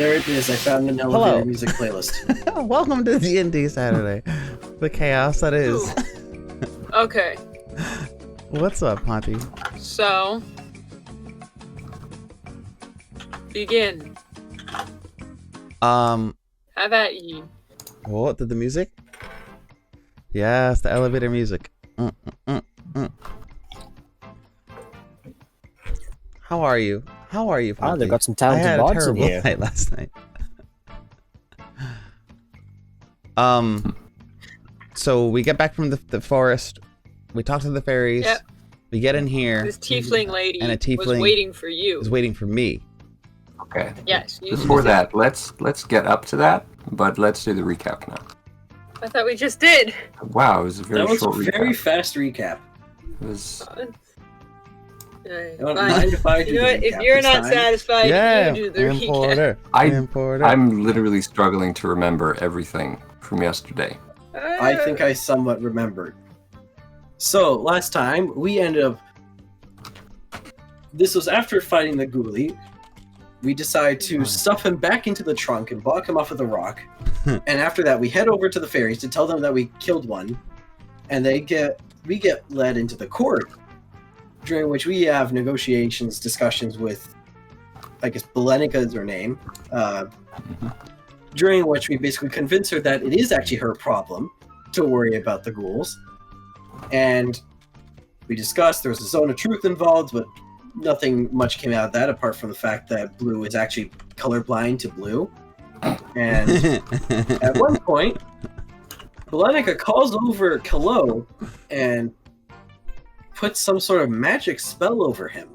There it is. I found an elevator music playlist. Welcome to D&D Saturday. The chaos that is. Okay. What's up, Ponty? So, begin. Have at ye. What did the music? Yes, the elevator music. How are you? How are you, Ponty? Oh, they've got some talented mods in here. I had a terrible night last night. So we get back from the forest. We talk to the fairies. Yep. We get in here. This tiefling lady and a tiefling was waiting for you. Was waiting for me. Okay. Yes. Before that, let's get up to that, but let's do the recap now. I thought we just did. Wow, it was a very That was short a recap. very fast recap. It was. Fine. You know what? If you're not satisfied, you do the recap. I'm literally struggling to remember everything from yesterday. I think I somewhat remembered. So, last time, we ended up... This was after fighting the ghoulie. We decided to stuff him back into the trunk and block him off with a rock. And after that, we head over to the fairies to tell them that we killed one. And we get led into the court, during which we have negotiations, discussions with, I guess, Belenica is her name. During which we basically convince her that it is actually her problem to worry about the ghouls. And we discussed there was a zone of truth involved, but nothing much came out of that apart from the fact that blue is actually colorblind to blue. And at one point, Belenica calls over Kallow and puts some sort of magic spell over him.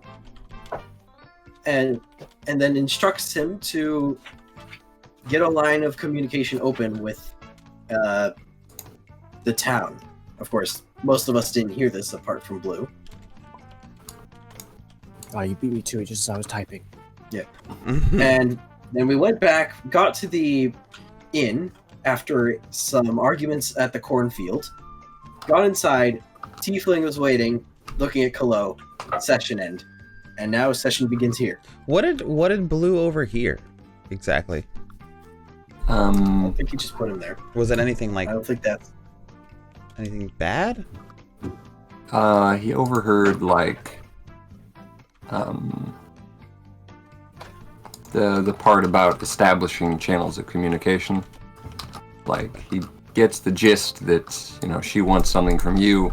And then instructs him to get a line of communication open with the town. Of course, most of us didn't hear this apart from Blue. Oh, you beat me to it just as I was typing. Yeah. And then we went back, got to the inn after some arguments at the cornfield, got inside, Tiefling was waiting, looking at Kallow, session end. And now session begins here. What did Blue overhear exactly? I don't think he just put him there. Was it anything like... I don't think that's... Anything bad? He overheard, like, the part about establishing channels of communication. Like, he gets the gist that, you know, she wants something from you.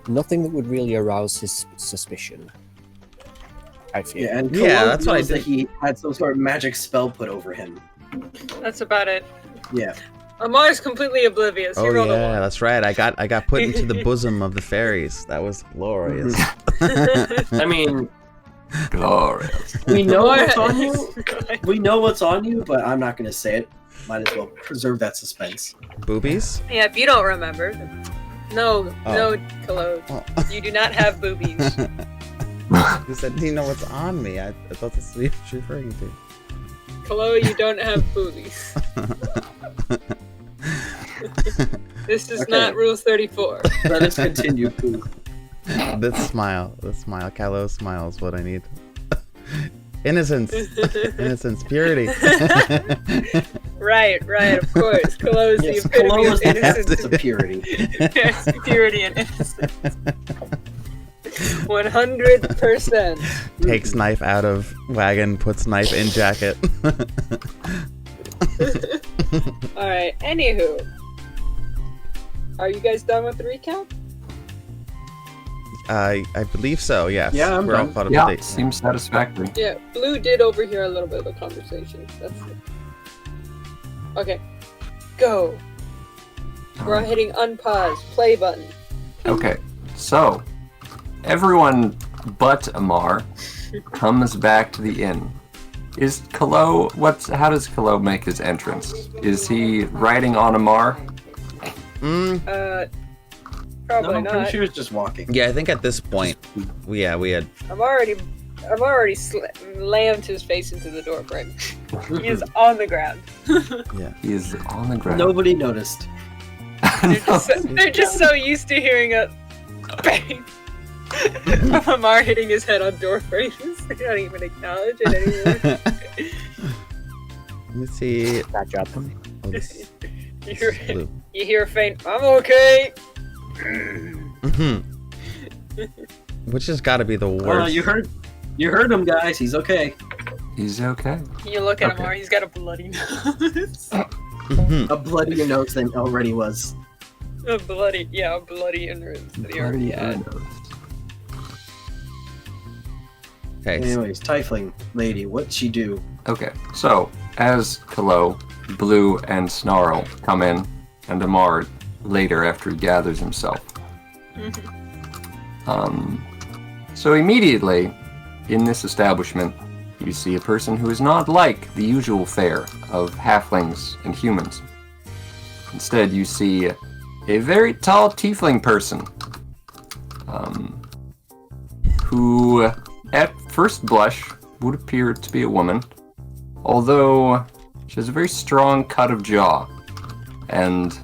Nothing that would really arouse his suspicion, I feel. Yeah, and that's what I knows did. that he had some sort of magic spell put over him. That's about it. Yeah. Amar's completely oblivious. He Oh rolled a yeah, one. that's right. I got put into the bosom of the fairies. That was glorious. I mean, Glorious. we know what's on you. We know what's on you, but I'm not going to say it. Might as well preserve that suspense. Boobies? Yeah, if you don't remember. No, Oh. Kallow. Oh. You do not have boobies. You said, do you know what's on me? I thought that's what you were referring to. Kallow, you don't have boobies. This is Okay. not Rule 34. Let us continue, please. This smile. Kallow smile is what I need. Innocence. Innocence. Purity. Right, of course. Kallow is Yes, the epitome Kallow of is the innocence. essence of purity. Yes, purity and innocence. 100%. Takes knife out of wagon, puts knife in jacket. Alright, anywho. Are you guys done with the recap? I believe so, yes. Yeah, I'm We're all done. caught up Yeah, to date. seems satisfactory. Yeah, Blue did overhear a little bit of the conversation. That's it. Okay. Go. We're hitting unpause, play button. Okay, so everyone but Amar comes back to the inn. Is Kallow? How does Kallow make his entrance? Is he riding on Amar? Probably No, I'm pretty not. sure it's just walking. Yeah, I think at this point, we had. I've already slammed his face into the door frame. He is on the ground. Yeah. He is on the ground. Nobody noticed. They're just so used to hearing a bang of Amar hitting his head on door frames. They don't even acknowledge it anymore. Let me see. Bad job. Oh, this You're, is blue. you hear a faint, I'm okay! Which has got to be the worst. Oh, you heard him, guys. He's okay. He's okay. You look at Okay. Amar, he's got a bloody nose. A bloodier nose than already was. a bloody nose that he already had. Okay. Anyways, Tiefling lady, what'd she do? Okay, so as Kallow, Blue, and Snarl come in, and Amar later after he gathers himself. So immediately, in this establishment, you see a person who is not like the usual fare of halflings and humans. Instead, you see a very tall tiefling person, who, at first blush, would appear to be a woman, although she has a very strong cut of jaw and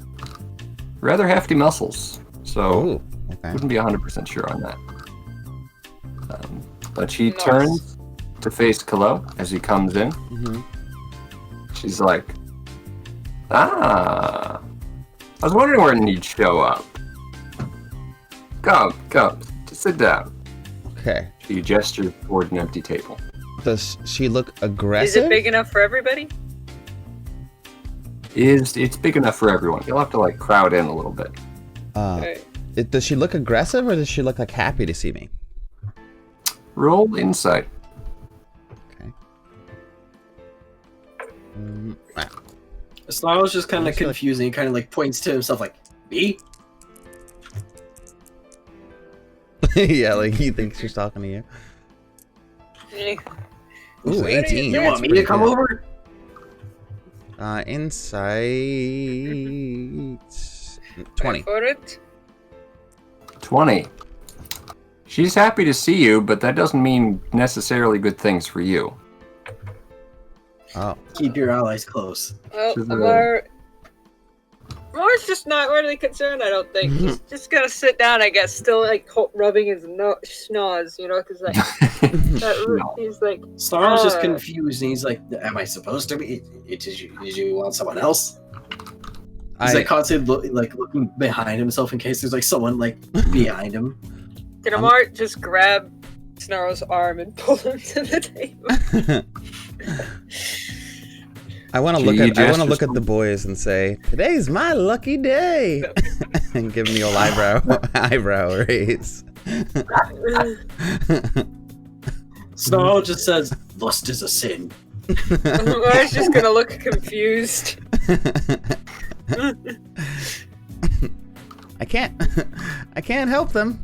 rather hefty muscles, so Oh, okay. wouldn't be 100% sure on that. But she Nice. turns to face Kallow as he comes in. Mhm. She's like, I was wondering when he'd show up. Come, just sit down. Okay. She gestures toward an empty table. Does she look Is aggressive? it big enough for everybody? It's big enough for everyone. You'll have to like crowd in a little bit. Okay. Does she look aggressive or does she look like happy to see me? Roll insight. Okay. Snarl's just kind I of feel like- confusing. He kind of like points to himself like, me? Yeah, like he thinks she's talking to you. Eh, Ooh, 18. You Yeah, want it's me to pretty come good. over? Insight 20. For it? 20. She's happy to see you, but that doesn't mean necessarily good things for you. Oh. Keep your allies close. Well, She's Amar's just not really concerned, I don't think. He's just gonna sit down, I guess, still like rubbing his schnoz, you know, because like, No. he's like, Snarl's just Ah. confused, and he's like, "Am I supposed to be? Did you want someone else?" He's like constantly looking behind himself in case there's like someone like behind him. can Amar just grab Snarl's arm and pull him to the table? I want to Can look you at gesture the something? boys and say, "Today's my lucky day," and give them the old eyebrow raise. Snarl just says, "Lust is a sin." Amar's just gonna look confused. I can't help them.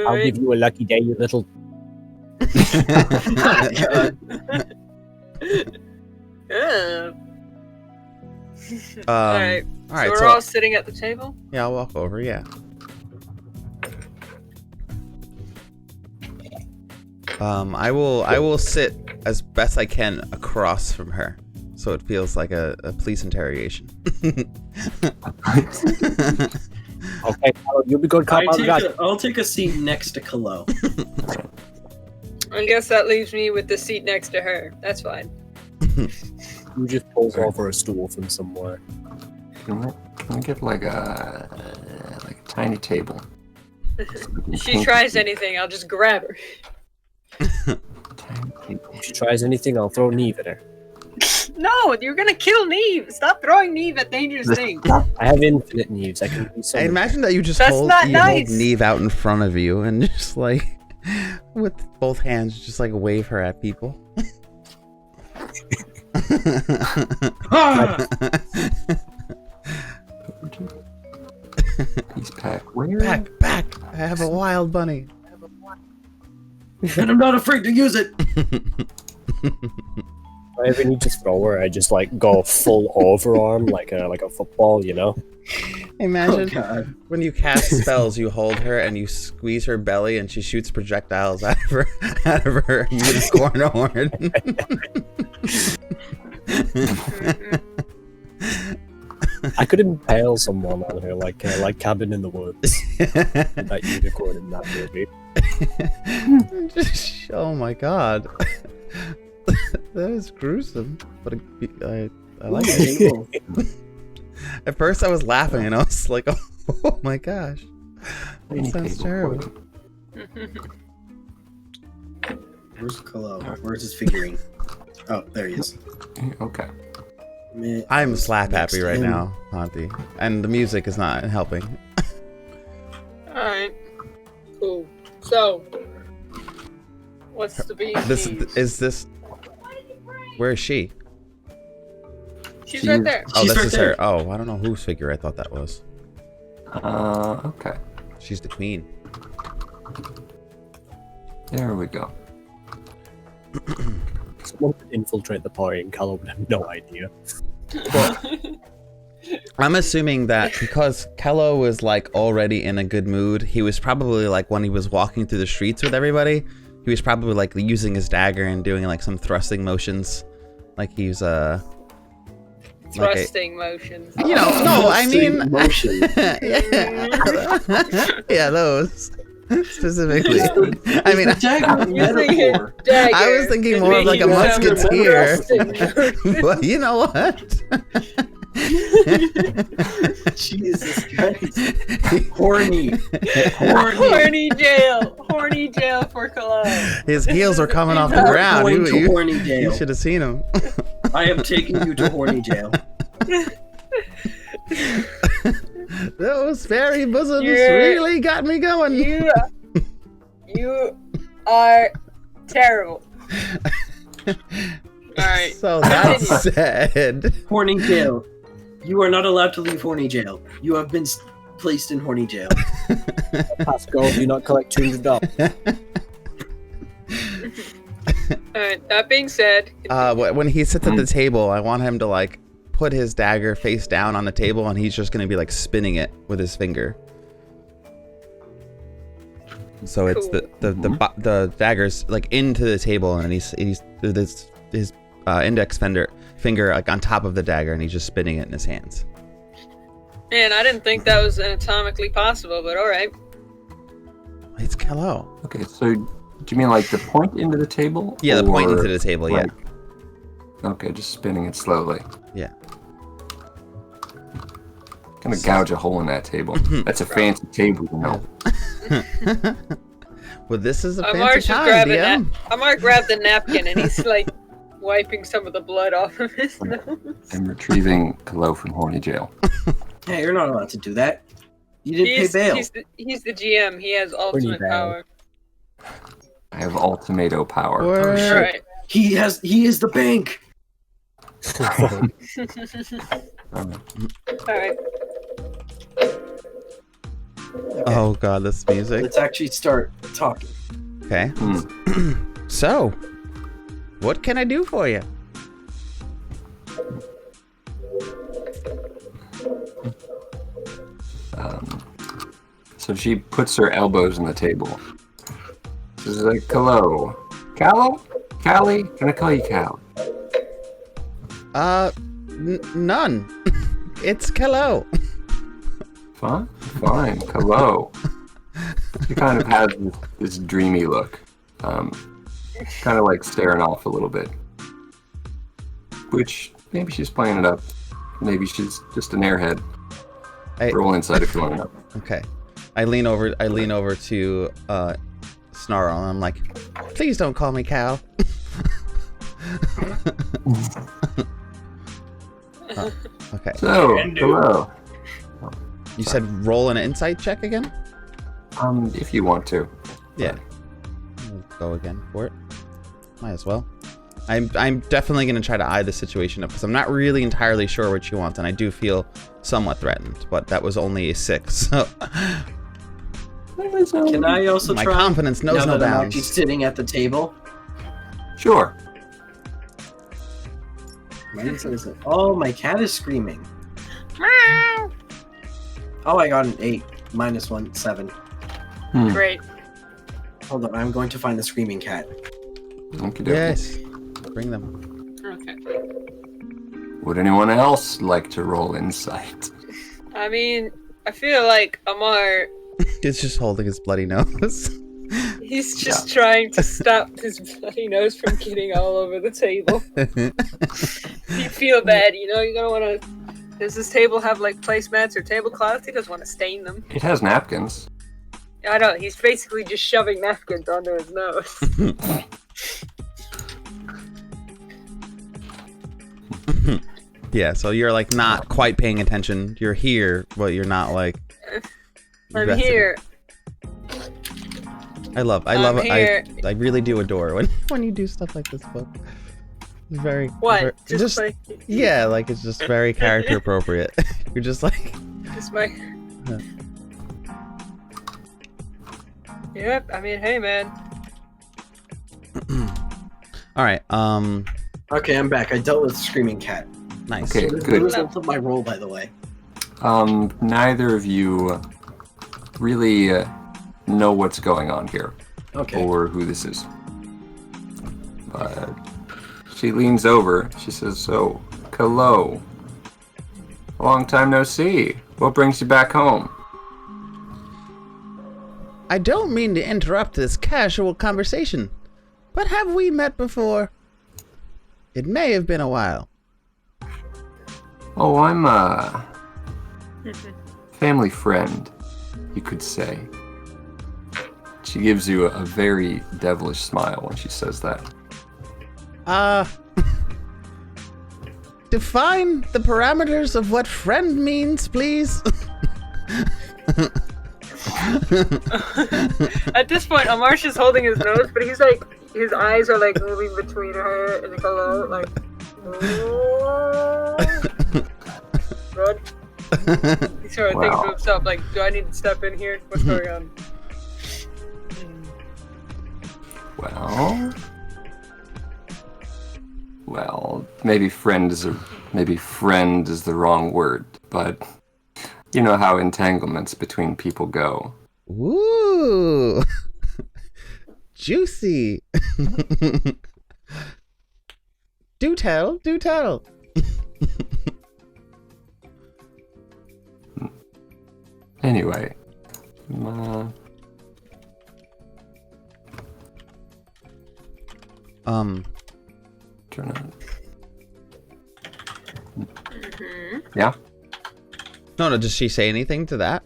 I'll give you a lucky day, you little. Yeah. All Alright, right. so we're So all sitting at the table? yeah, I'll walk over. Yeah. I will sit as best I can across from her, so it feels like a police interrogation. Okay, you'll be good cop. I'll take a seat next to Kallow. I guess that leaves me with the seat next to her. That's fine. You just pulls over a stool from somewhere. Can we get like a tiny table? If she tries anything, I'll just grab her. Tiny table. If she tries anything, I'll throw Neve at her. No, you're gonna kill Neve. Stop throwing Neve at dangerous things. I have infinite Neves. I can do I so. imagine that you just That's hold not nice. Neve out in front of you and just like with both hands just like wave her at people. He's packed. Where? back! I have a wild bunny. And I'm not afraid to use it. If I ever need to throw her, I just like go full overarm like a football, you know. Imagine Oh god. when you cast spells, you hold her and you squeeze her belly, and she shoots projectiles out of her unicorn horn. I could impale someone on her like Cabin in the Woods. That unicorn in that movie. Oh my god. That is gruesome. But I like it. At first I was laughing and I was like, oh my gosh. That sounds terrible. Where's Kallow? Where's his figurine? Oh, there he is. Okay. I'm slap happy right now, Monty. And the music is not helping. Alright. Cool. So, what's the beef? Where is she? She's right there. Oh, She's this right is there. her. Oh, I don't know whose figure I thought that was. Okay. She's the queen. There we go. Someone could infiltrate the party and Kallow would have no idea. I'm assuming that because Kallow was like already in a good mood, he was probably like when he was walking through the streets with everybody, he was probably like using his dagger and doing like some thrusting motions, like he's Thrusting motions. You know, no, I mean motion. yeah, those specifically. I mean, I was thinking more of like a musketeer. But you know what? Jesus Christ. Horny jail for Kallow. His heels were coming off the ground. Horny jail. You should have seen him. I am taking you to horny jail. Those fairy bosoms really got me going. You are terrible. Alright. So that said, Horny jail. You are not allowed to leave horny jail. You have been placed in horny jail. Pascal, do not collect $200. Alright, that being said... when he sits at the table, I want him to like put his dagger face down on the table and he's just going to be like spinning it with his finger. So it's the dagger's like into the table and he's his index finger like on top of the dagger and he's just spinning it in his hands. Man, I didn't think that was anatomically possible, but alright. It's Kallow. Okay, so do you mean like the point into the table? Yeah, the point into the table, yeah. Okay, just spinning it slowly. Yeah. Gonna gouge a hole in that table. That's a fancy table, you know. Well, this is a Amar's fancy time, DM. Amar grabbed the napkin and he's like wiping some of the blood off of his nose. I'm retrieving Kallow from horny jail. Hey, you're not allowed to do that. You didn't pay bail. He's the GM. He has ultimate power. I have ultimato power. Or... Right. He is the bank. Alright. Oh god, this music. Let's actually start talking. Okay. So, what can I do for you? So she puts her elbows on the table. This is like, Kallow. Kallow? Callie? Can I call you Cal? None. It's Kallow. Fine, Kallow. She kind of has this dreamy look. Kind of like staring off a little bit. Which, maybe she's playing it up. Maybe she's just an airhead. Roll inside if you want to know. Okay. I lean over to Snarl and I'm like, please don't call me Cal. Okay. So, hello. You said roll an insight check again? If you want to. Yeah. We'll go again for it. Might as well. I'm definitely going to try to eye the situation up because I'm not really entirely sure what you want, and I do feel somewhat threatened, but that was only a 6, so... Can I also My try? confidence knows no now that I'm bounds. actually sitting at the table. Sure. Oh, my cat is screaming. Oh, I got an 8. -1, 7. Great. Hold on, I'm going to find the screaming cat. Yes. Bring them. Okay. Would anyone else like to roll insight? I mean, I feel like Amar... He's just holding his bloody nose. He's just trying to stop his bloody nose from getting all over the table. You feel bad, you know? You don't want to... Does this table have, like, placemats or tablecloths? He doesn't want to stain them. It has napkins. I know, he's basically just shoving napkins onto his nose. Yeah, so you're like not quite paying attention. You're here, but you're not like. I'm here. I love here. it. I really do adore when you do stuff like this, but it's very. What? Very, just like. Yeah, like it's just very character appropriate. You're just like. Just my. Yeah. Yep. I mean, hey, man. All right. Okay, I'm back. I dealt with Screaming Cat. Nice. Okay, What good. was the my roll, by the way? Neither of you really know what's going on here. Okay. Or who this is. But she leans over. She says, "So, Kallow, long time no see. What brings you back home?" I don't mean to interrupt this casual conversation, but have we met before? It may have been a while. Oh, I'm a family friend, you could say. She gives you a very devilish smile when she says that. Define the parameters of what friend means, please. At this point, Amar's just holding his nose, but he's like, his eyes are like moving between her and Kallow, like. Run. He's sort of thinking to himself, like, do I need to step in here? What's going on? Well, maybe friend is the wrong word, but you know how entanglements between people go. Ooh. Juicy. Do tell. Anyway, turn on. Yeah. No, does she say anything to that?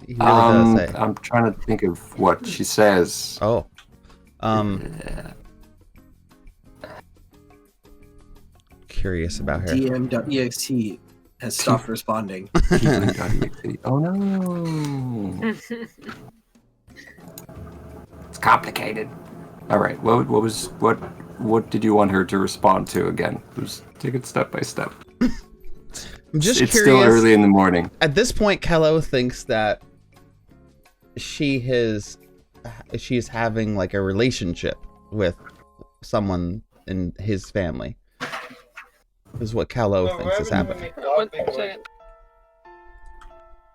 He really does say. I'm trying to think of what she says. Oh. Curious about her. DM.ext has stopped responding. Oh no. It's complicated. All right. What did you want her to respond to again? Just take it step by step. I'm just it's curious. Still early in the morning. At this point, Kallow thinks that she's having like a relationship with someone in his family. Is what Kallow thinks is happening. 1 second.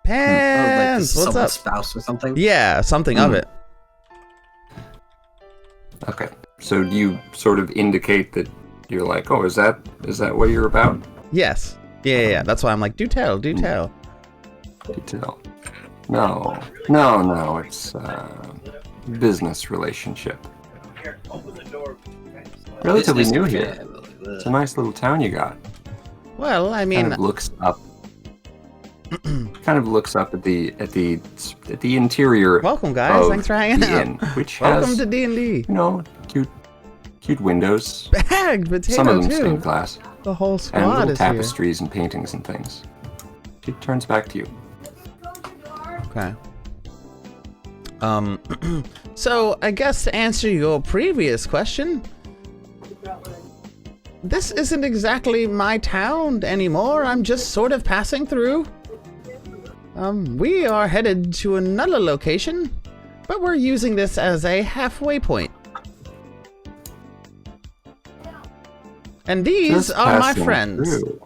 Pants, like what's up? Spouse or something. Yeah, something of it. Okay. So you sort of indicate that you're like, oh, is that what you're about? Yes. Yeah. That's why I'm like, do tell. Do tell. No. It's business relationship. Relatively new here. It's a nice little town you got. Well, I mean, Kind of looks up at the interior. Welcome, guys. Thanks for hanging out. Inn, which Welcome has, to D&D. cute windows. Bagged potato Some of them too. stained glass. The whole And squad little is here. tapestries and paintings and things. She turns back to you. Okay. So I guess to answer your previous question, this isn't exactly my town anymore. I'm just sort of passing through. We are headed to another location, but we're using this as a halfway point. And these Just are my passing friends. through.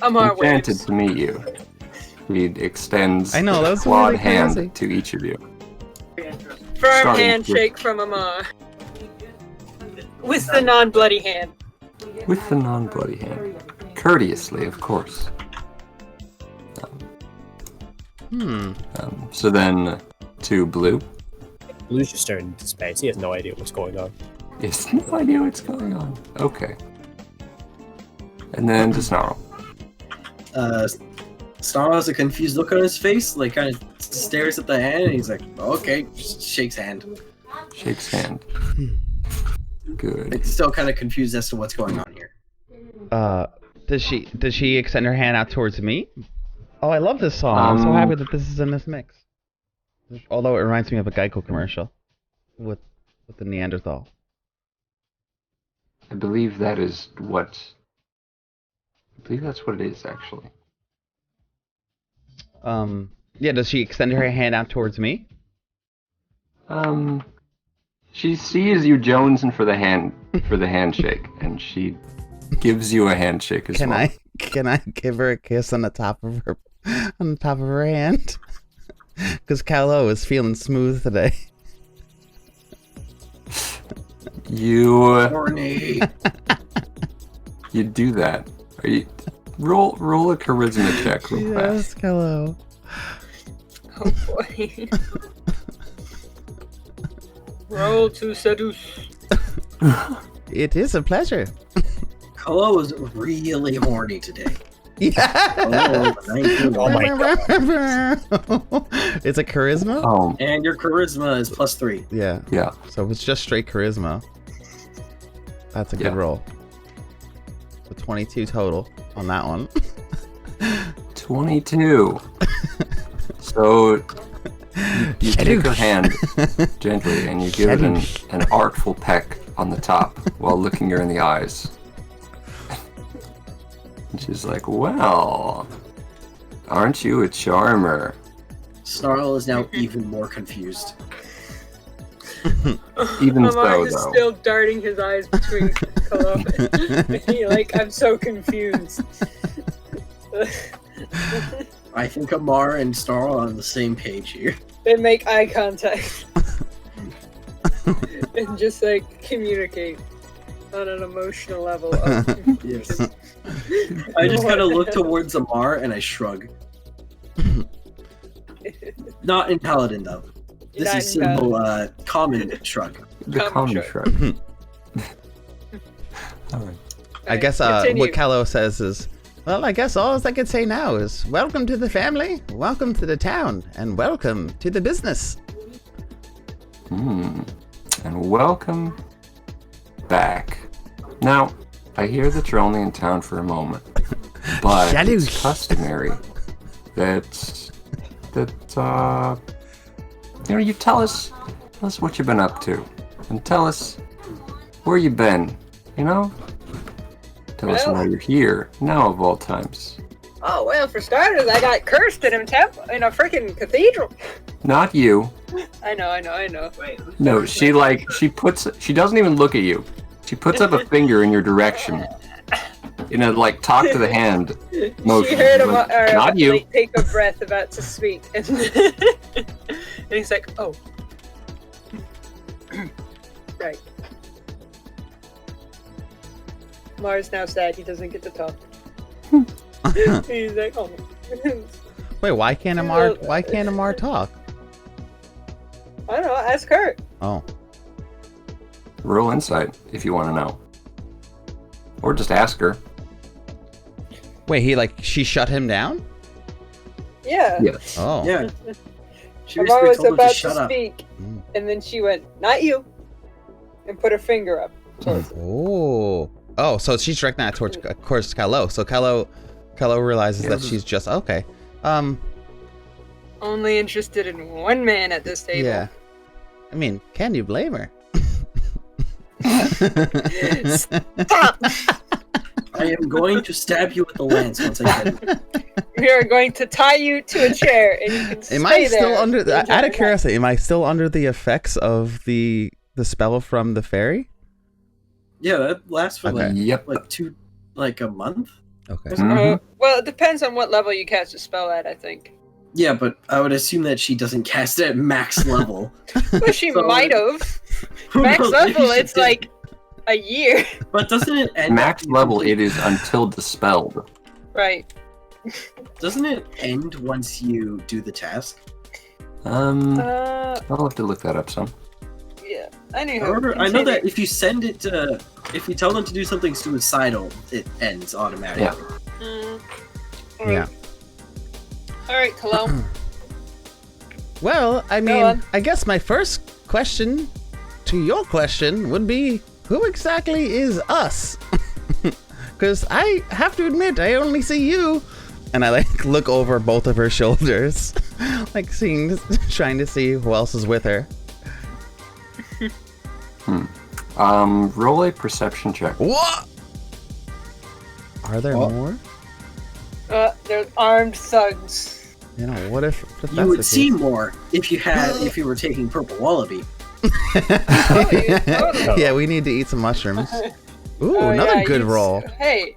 Amar Enchanted waves. to meet you. He extends I know, a that's clawed really hand crazy. to each of you. Firm Starting handshake from Amar. With the non-bloody hand. With the non-bloody hand. Courteously, of course. So then to Blue. Blue's just staring into space. He has no idea what's going on. He has no idea what's going on. Okay. And then to Snarl. Snarl has a confused look on his face, like kind of stares at the hand, and he's like, "Okay," just shakes hand. Shakes hand. Good. It's still kind of confused as to what's going on here. Does she extend her hand out towards me? Oh, I love this song. I'm so happy that this is in this mix. Although it reminds me of a Geico commercial with the Neanderthal. I believe that is what. I believe that's what it is, actually. Yeah. Does she extend her hand out towards me? She sees you jonesing for the handshake, and she gives you a handshake as well. Can I give her a kiss on the top of her hand? Because Kallow is feeling smooth today. Horny. You do that. Are you roll a charisma check real Yes, fast. Kallow. Oh boy. Roll to seduce. It is a pleasure. Kallow is really horny today. Yeah. Oh, 19. Oh my god. It's a charisma? Oh, And your charisma is +3. Yeah. yeah. So it's just straight charisma. That's a good Yeah. roll. So 22 total on that one. 22. So you take her hand gently and you give it an artful peck on the top while looking her in the eyes. And she's like, "Well, aren't you a charmer?" Snarl is now even more confused. Even Amar so, is though. still darting his eyes between Kallow. Like, I'm so confused. I think Amar and Snarl are on the same page here. They make eye contact. And just like communicate on an emotional level of Yes. I just kind of look towards Amar and I shrug. Not in Paladin though. This Not is in simple common shrug. The Common common shrug. shrug. Alright. I guess Continue. what Kallow says is, well, I guess all I can say now is, welcome to the family, welcome to the town, and welcome to the business. And welcome back. Now, I hear that you're only in town for a moment, but it's Jaloux. customary that you tell us what you've been up to, and tell us where you've been. You know, tell us Well- why you're here now of all times. Oh well, for starters, I got cursed in a freaking cathedral. Not you. I know. Wait. No, she doesn't even look at you. She puts up a finger in your direction. You know, like talk to the hand motion. She heard him, Like, not you. Like, take a breath, about to speak, and, and he's like, "Oh, right." Mars now sad he doesn't get to talk. He's like, "Oh." Wait, why can't Amar talk? I don't know. Ask her. Oh. Roll insight if you want to know, or just ask her. Wait, she shut him down? Yeah. Yes. Oh. Yeah. She Amar basically was told him about to shut to up. speak, Mm. and then she went, "Not you," and put her finger up. towards him. Oh, so she's directing that towards Kallow. So Kallow realizes that she's just okay. Only interested in one man at this table. Yeah. I mean, can you blame her? Stop! I am going to stab you with the lance once I get it. We are going to tie you to a chair, and you can stay Am I there. still under? the Out entire of time. curiosity, am I still under the effects of the spell from the fairy? Yeah, that lasts for Okay. Yep. like a month. Okay. Mhm. Well, it depends on what level you cast a spell at, I think. Yeah, but I would assume that she doesn't cast it at max level. Well, she So- might have. Who Max knows? level, Maybe she it's did. like a year. But doesn't it end Max up- level, it is until dispelled. Right. Doesn't it end once you do the task? I'll have to look that up some. Yeah. Anywho, However, I know that if you send it to, if you tell them to do something suicidal, it ends automatically. Yeah. All right, Kallow. Well, I Go mean, on. I guess my first question to your question would be, who exactly is us? Because I have to admit, I only see you. And I like look over both of her shoulders, like trying to see who else is with her. Roll a perception check. What? Are there What? more? They're armed thugs. You know, what if that's You would the see case? more if you were taking purple wallaby. Totally. Yeah, we need to eat some mushrooms. Ooh, Oh, another yeah, good you- roll. Hey,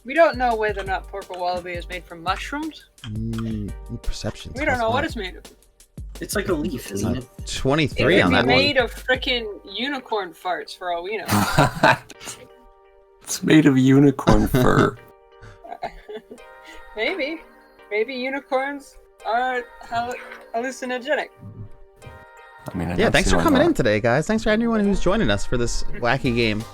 we don't know whether or not purple wallaby is made from mushrooms. Perception. We don't know what it's made of. It's like a leaf, isn't it? 23 It on could that be one. made of frickin' unicorn farts, for all we know. It's made of unicorn fur. Maybe unicorns are hallucinogenic. I mean, Yeah, thanks for coming in today, guys. Thanks for everyone who's joining us for this wacky game.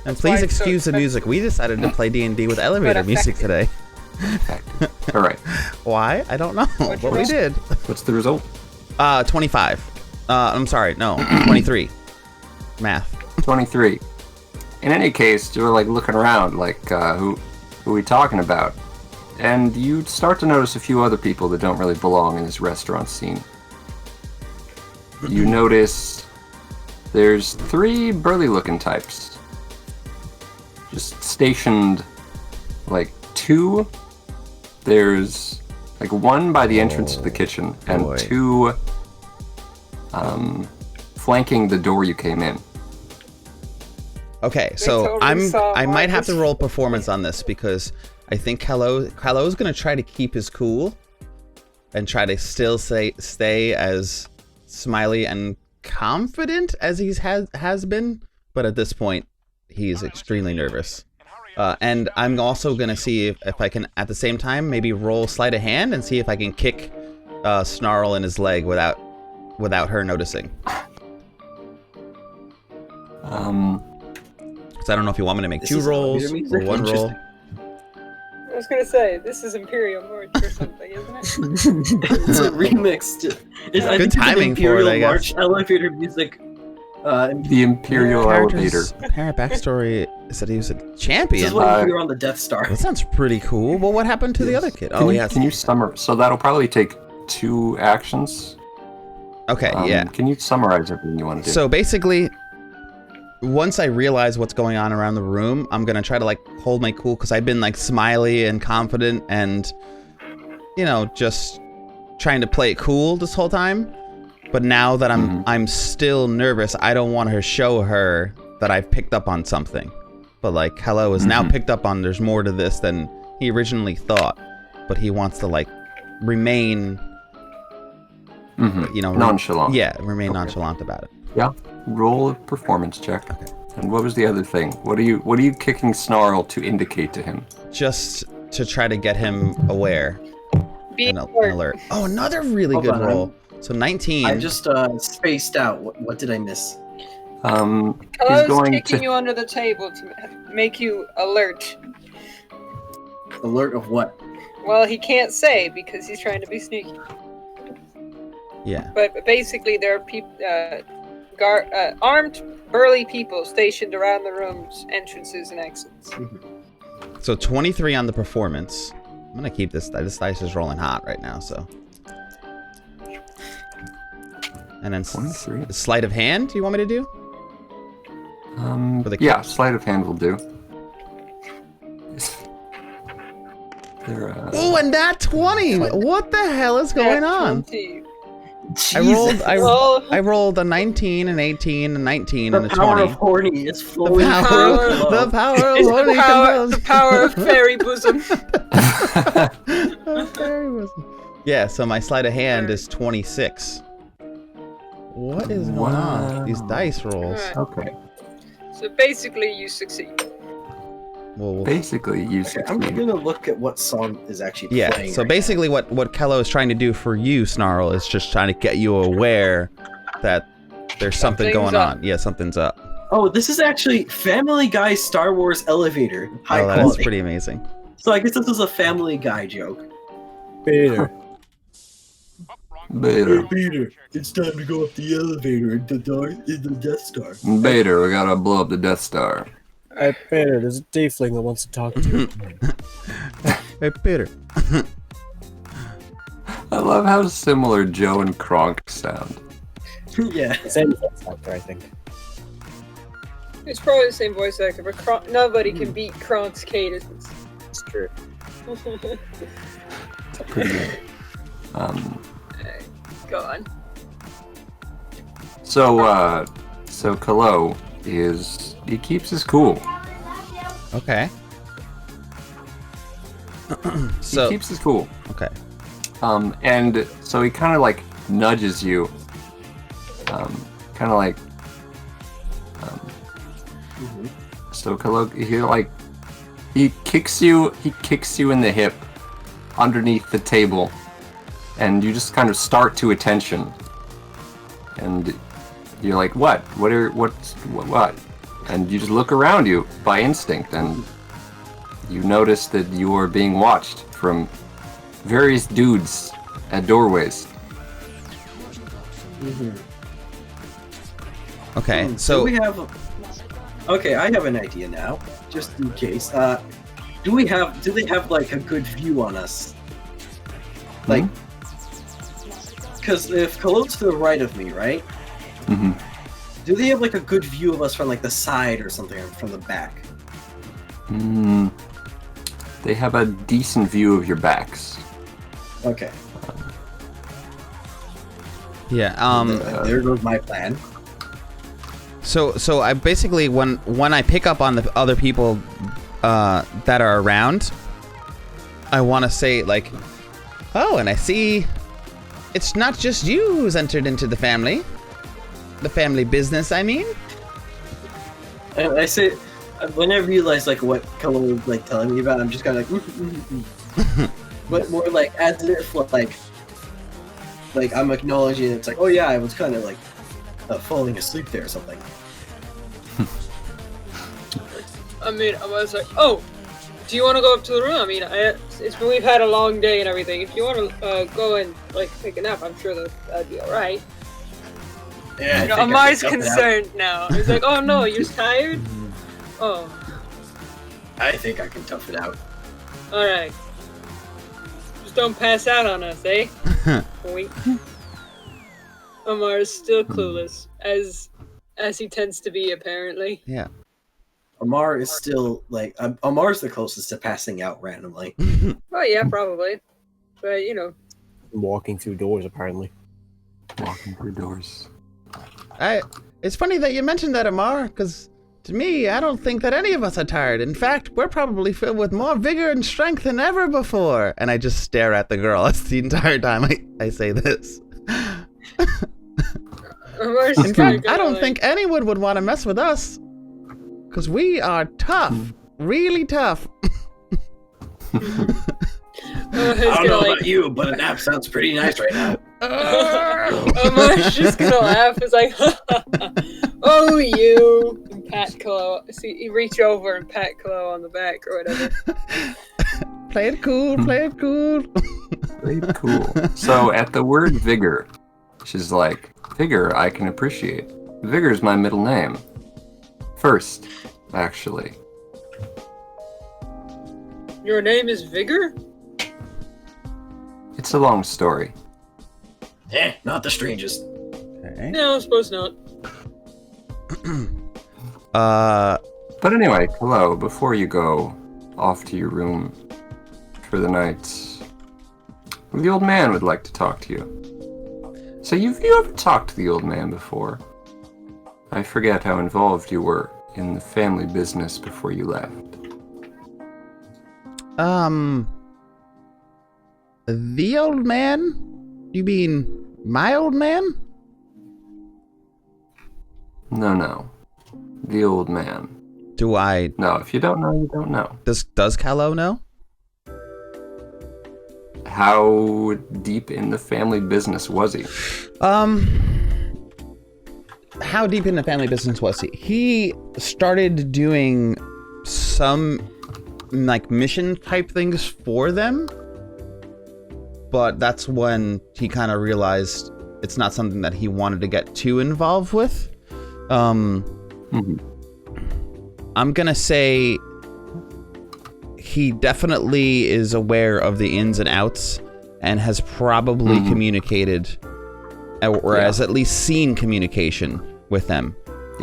And That's why please it's so excuse the music. We decided to play D&D with elevator music today. All right. Why? I don't know, What'd you but we roll? did. What's the result? 25. I'm sorry, no, 23. Math. 23. In any case, you were like looking around, like who are we talking about? And you start to notice a few other people that don't really belong in this restaurant scene. You notice there's 3 burly-looking types, just stationed, like 2. There's like 1 by the entrance to the kitchen, and boy. 2 flanking the door you came in. Okay, so totally saw I might have to Marcus. roll performance on this because I think Kallow's gonna try to keep his cool and try to still stay as smiley and confident as he has been, but at this point he's extremely nervous. And I'm also gonna see if I can at the same time maybe roll sleight of hand and see if I can kick Snarl in his leg without her noticing. So I don't know if you want me to make This 2 is rolls elevator or music? 1 roll. Interesting. I was gonna say, this is Imperial March or something, isn't it? It's a remix. I think it's an timing for it, Imperial I guess. March elevator music. The Imperial Elevator. Character's apparent backstory is that he was a This champion. is when we were on the Death Star. That sounds pretty cool. Well, what happened to the other kid? Can Oh, you, yeah. Can you summarize? So that'll probably take 2 actions. Okay, yeah. Can you summarize everything you want to do? So basically, once I realize what's going on around the room, I'm gonna try to like hold my cool because I've been like smiley and confident and, you know, just trying to play it cool this whole time. But now that I'm still nervous, I don't want to show her that I've picked up on something. But like, Kallow is now picked up on there's more to this than he originally thought. But he wants to like remain, you know, nonchalant. remain nonchalant about it. Yeah. Roll a performance check. Okay. And what was the other thing? What are you kicking Snarl to indicate to him? Just to try to get him aware. Be An alert. alert. Oh, another really Hold good on, roll. So 19. I just spaced out. What did I miss? He's Kallow's going kicking to. you under the table to make you alert. Alert of what? Well, he can't say because he's trying to be sneaky. Yeah. But basically, there are people, armed, burly people stationed around the room's entrances and exits. So 23 on the performance. I'm gonna keep this. This dice is rolling hot right now, so. And then 23. sleight of hand. You want me to do? For the Yeah, kick? sleight of hand will do. They're, Ooh, and that 20. What the hell is going on? 20. Jesus. I rolled a 19, an 18, a 19, and The a power 20. of horny is The flowing power, through the power of It's horny the power of fairy bosom. Yeah, so my sleight of hand is 26. What is going on with these dice rolls? Alright. Okay. So basically, you succeed. Well, Basically, you Okay, I'm gonna look at what song is actually yeah. playing. So right basically, what Kallow is trying to do for you, Snarl, is just trying to get you aware that there's something going Something's up. on. Yeah, something's up. now. Oh, this is actually Family Guy Star Wars elevator. High Oh, that is quality. pretty amazing. So I guess this is a Family Guy joke. Peter. Bader. Peter, it's time to go up the elevator into the Death Star. Bader, we gotta blow up the Death Star. Hey, Peter, there's a tiefling that wants to talk to you. Hey, Peter. I love how similar Joe and Kronk sound. Yeah. Same voice actor, I think. It's probably the same voice actor, but nobody can beat Kronk's cadence. It's true. Pretty good. Go on. So Kallow he keeps his cool. Okay. He keeps his cool. Okay. And so he kind of like nudges you. Kind of like. So Kallow, he kicks you in the hip, underneath the table, and you just kind of start to attention. And you're like, what? What? And you just look around you by instinct, and you notice that you are being watched from various dudes at doorways. Okay. So we have. Okay, I have an idea now, just in case. Do they have like a good view on us? Like, because if Kallow's to the right of me, right? Mm-hmm. Do they have like a good view of us from like the side or something, or from the back? They have a decent view of your backs. Okay. yeah. There goes my plan. So I basically when I pick up on the other people that are around, I want to say like, oh, and I see it's not just you who's entered into the family business. I mean, And I say, when I realize like what Kallow was like telling me about, I'm just kind of like, but more like as if like I'm acknowledging it's like, oh yeah, I was kind of like falling asleep there or something. I mean, I was like, oh, do you want to go up to the room? I mean, we've had a long day and everything. If you want to go and like take a nap, I'm sure that'd be all right. Yeah, You know, Amar's concerned now. He's like, oh no, you're tired? Oh. I think I can tough it out. Alright. Just don't pass out on us, eh? Wink. Amar is still clueless, as he tends to be, apparently. yeah. Amar is still like Amar's the closest to passing out randomly. Oh yeah, probably. But, you know. Walking through doors, apparently. Walking through doors. It's funny that you mentioned that, Amar, because to me, I don't think that any of us are tired. In fact, we're probably filled with more vigor and strength than ever before. And I just stare at the girl. That's the entire time I say this. Amar's In just fact, kinda I don't like, think anyone would want to mess with us. Because we are tough. Really tough. He's I don't gonna, know like, about you, but a nap sounds pretty nice right now. Amar's just gonna laugh. He's like, oh, you. And pat Kallow. See, you reach over and pat Kallow on the back or whatever. Play it cool, play it cool. Very cool. So at the word vigor, she's like, vigor I can appreciate. Vigor's my middle name. First, actually. Your name is Vigor? It's a long story. Not the strangest. Okay. No, I suppose not. But anyway, hello, before you go off to your room for the night, the old man would like to talk to you. So you ever talked to the old man before? I forget how involved you were in the family business before you left. The old man? You mean my old man? No. The old man. Do I? No, if you don't know, you don't know. Does Kallow know? How deep in the family business was he? How deep in the family business was he? He started doing some like mission type things for them, but that's when he kind of realized it's not something that he wanted to get too involved with. Mm-hmm. I'm gonna say he definitely is aware of the ins and outs and has probably communicated, or has at least seen communication with them.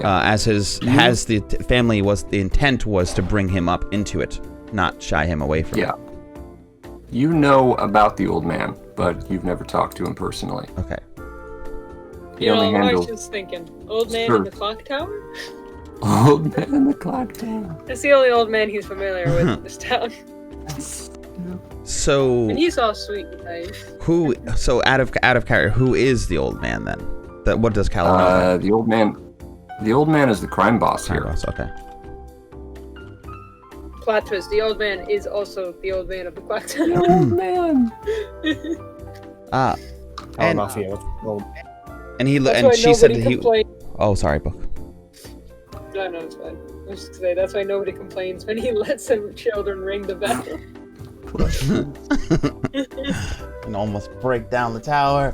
As the family the intent was to bring him up into it, not shy him away from it. You know about the old man, but you've never talked to him personally. Okay. You know, I was just thinking, old man in the clock tower? Old man in the clock tower. That's the only old man he's familiar with in this town. So. And he's all sweet and nice. So out of character, who is the old man then? What does Kallow know? The old man is the crime boss here. Okay. Plot twist, the old man is also the old man of the clock tower. The old man. And she said that he. Oh, sorry, Book. No, it's fine. I was just gonna say, that's why nobody complains when he lets some children ring the bell. And almost break down the tower.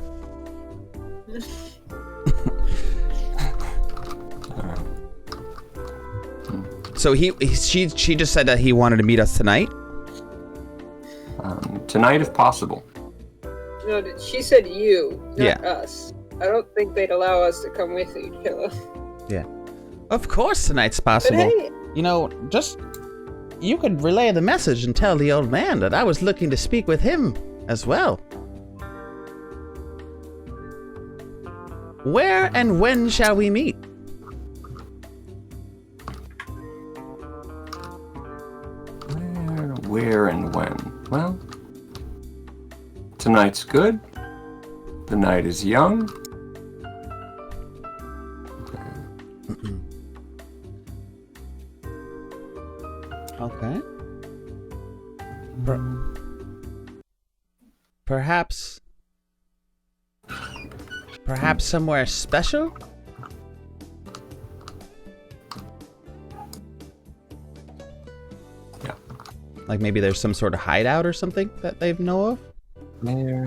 So she just said that he wanted to meet us tonight? Tonight, if possible. No, she said you, not us. I don't think they'd allow us to come with you, Kallow. Yeah. Of course tonight's possible. But hey, you know, you could relay the message and tell the old man that I was looking to speak with him as well. Where and when shall we meet? Where and when? Well, tonight's good. The night is young. Okay. Perhaps somewhere special? Yeah. Like maybe there's some sort of hideout or something that they know of? There.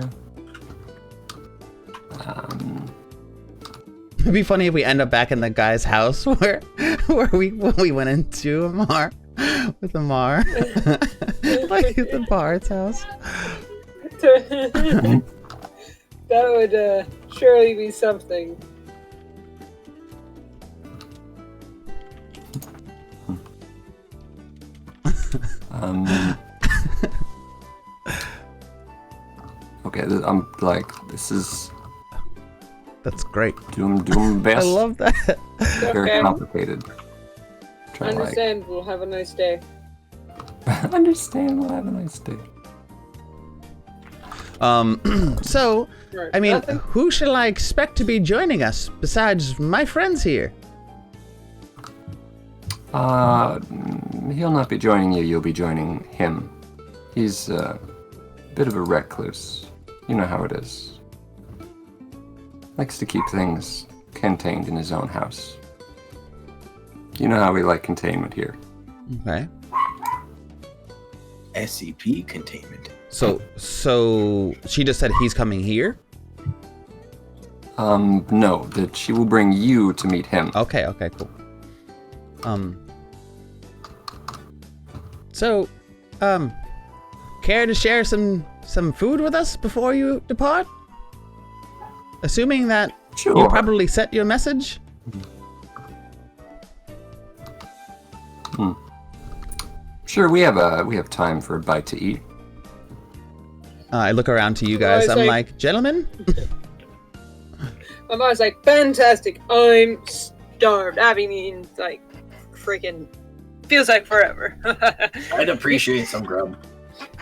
It'd be funny if we end up back in the guy's house when we went into Amar with Amar. Like at the Bard's house. That would surely be something. Okay, I'm like, this is. That's great. Doing best. I love that. Very complicated. Understand, we'll have a nice day. Understand, we'll have a nice day. So, I mean, Nothing? who shall I expect to be joining us besides my friends here? He'll not be joining you, you'll be joining him. He's a bit of a recluse. You know how it is. Likes to keep things contained in his own house. You know how we like containment here. Okay. SCP containment. So she just said he's coming here? No, that she will bring you to meet him. Okay, cool. So, care to share some food with us before you depart? Assuming that Sure. you probably set your message? Sure, we have time for a bite to eat. I look around to you guys. I'm like, gentlemen? My mom's like, fantastic, I'm starved. Abby means like, freaking, feels like forever. I'd appreciate some grub.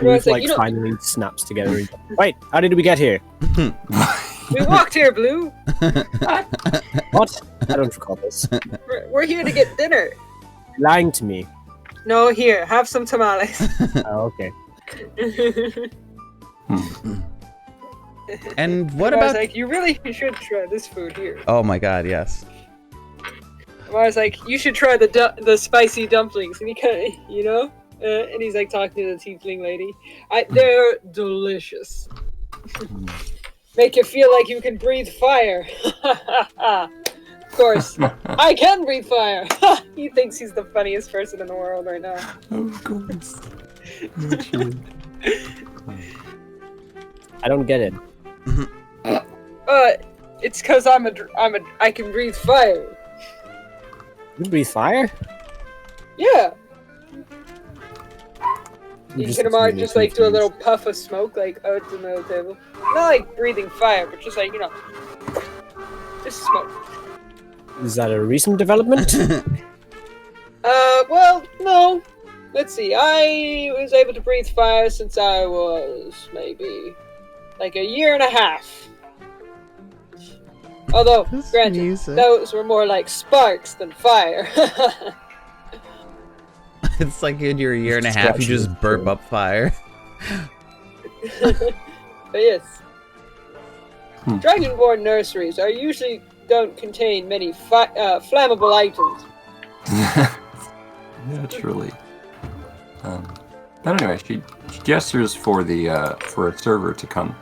Ruth finally snaps together. Wait, how did we get here? We walked here, Blue. What? I don't recall this. We're here to get dinner. lying to me. No, here, have some tamales. Oh, okay. And what I was about? like, you really should try this food here. Oh my god, yes. I was like, you should try the spicy dumplings, and he kind of, you know, and he's like talking to the tiefling lady. They're delicious. Make you feel like you can breathe fire. Of course, I can breathe fire. He thinks he's the funniest person in the world right now. Of course. I don't get it. It's because I can breathe fire. You breathe fire? Yeah. You You can Amar just like do a little puff of smoke like out the middle table. Not like breathing fire, but just like, you know, just smoke. Is that a recent development? Well, no. Let's see. I was able to breathe fire since I was maybe like a year and a half. Although, This granted, music. those were more like sparks than fire. It's like in your year and a half, you just burp up fire. But yes. Dragonborn nurseries usually don't contain many flammable items. Naturally. But anyway, she gestures for for a server to come,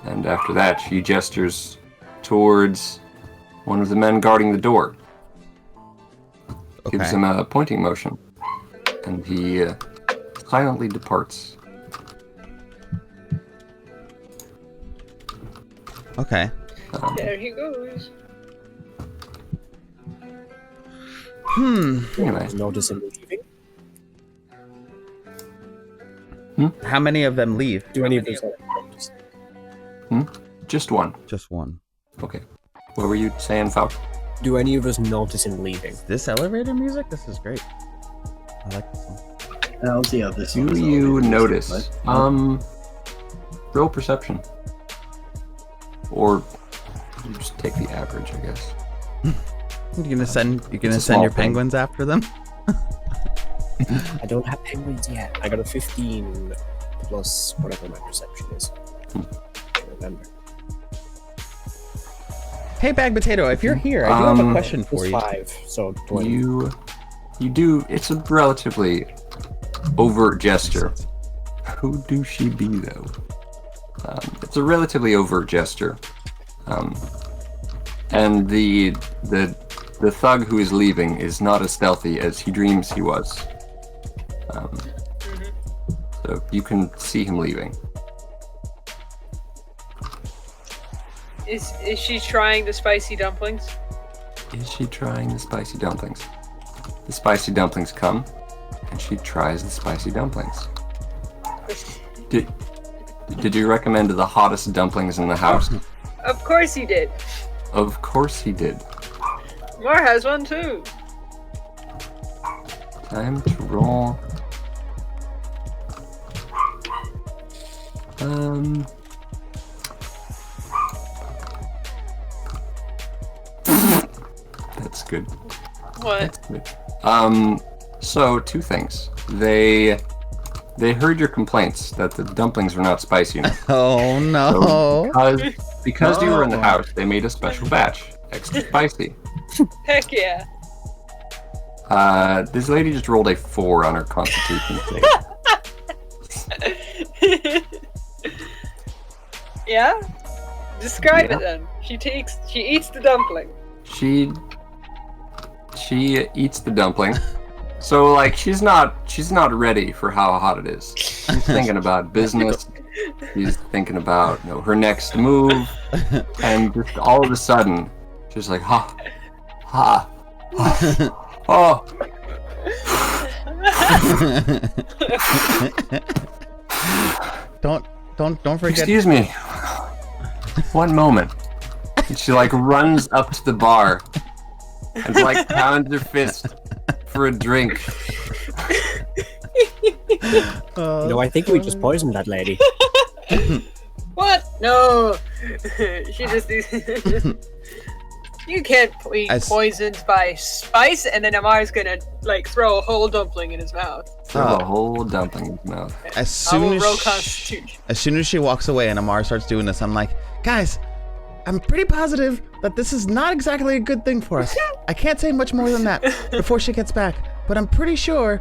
and after that, she gestures towards one of the men guarding the door. Gives Okay. him a pointing motion, and he silently departs. Okay. There he goes. Anyway, Notice him leaving. How many of them leave? Do any of us notice? just one. Just one. Okay. What were you saying, Falk? Do any of us notice him leaving? This elevator music? This is great. I like this one. I'll see how this Do is you elevated, notice? but- Roll perception. Or you just take the average, I guess. You gonna send It's a your small thing. penguins after them? I don't have penguins yet. I got a 15 plus whatever my perception is. I can't remember. Hey, Bag Potato, if you're here, I do have a question for Plus you. 5, so 20. You do. It's a relatively overt gesture. Who do she be, though? It's a relatively overt gesture, and the thug who is leaving is not as stealthy as he dreams he was. So you can see him leaving. Is she trying the spicy dumplings? Is she trying the spicy dumplings? The spicy dumplings come, and she tries the spicy dumplings. Did you recommend the hottest dumplings in the house? Of course he did. Of course he did. Amar has one too. Time to roll. That's good. What? That's good. So two things. They heard your complaints that the dumplings were not spicy enough. Oh no! So because you were in the house, they made a special batch, extra spicy. Heck yeah. This lady just rolled a 4 on her constitution save. Yeah? Describe Yeah. it then. She eats the dumpling. She eats the dumpling. So like she's not ready for how hot it is. She's thinking about business. She's thinking about her next move, and just all of a sudden, she's like ha, oh. Don't forget. Excuse me. One moment. And she like runs up to the bar and like pounds her fist for a drink. No, I think we just poisoned that lady. What? No. She just You can't be As- poisoned by spice, and then Amar's gonna like throw a whole dumpling in his mouth. Throw a whole dumpling in his mouth. As I will soon roll as Constitution. as soon as she walks away and Amar starts doing this, I'm like, guys, I'm pretty positive that this is not exactly a good thing for us. I can't say much more than that before she gets back, but I'm pretty sure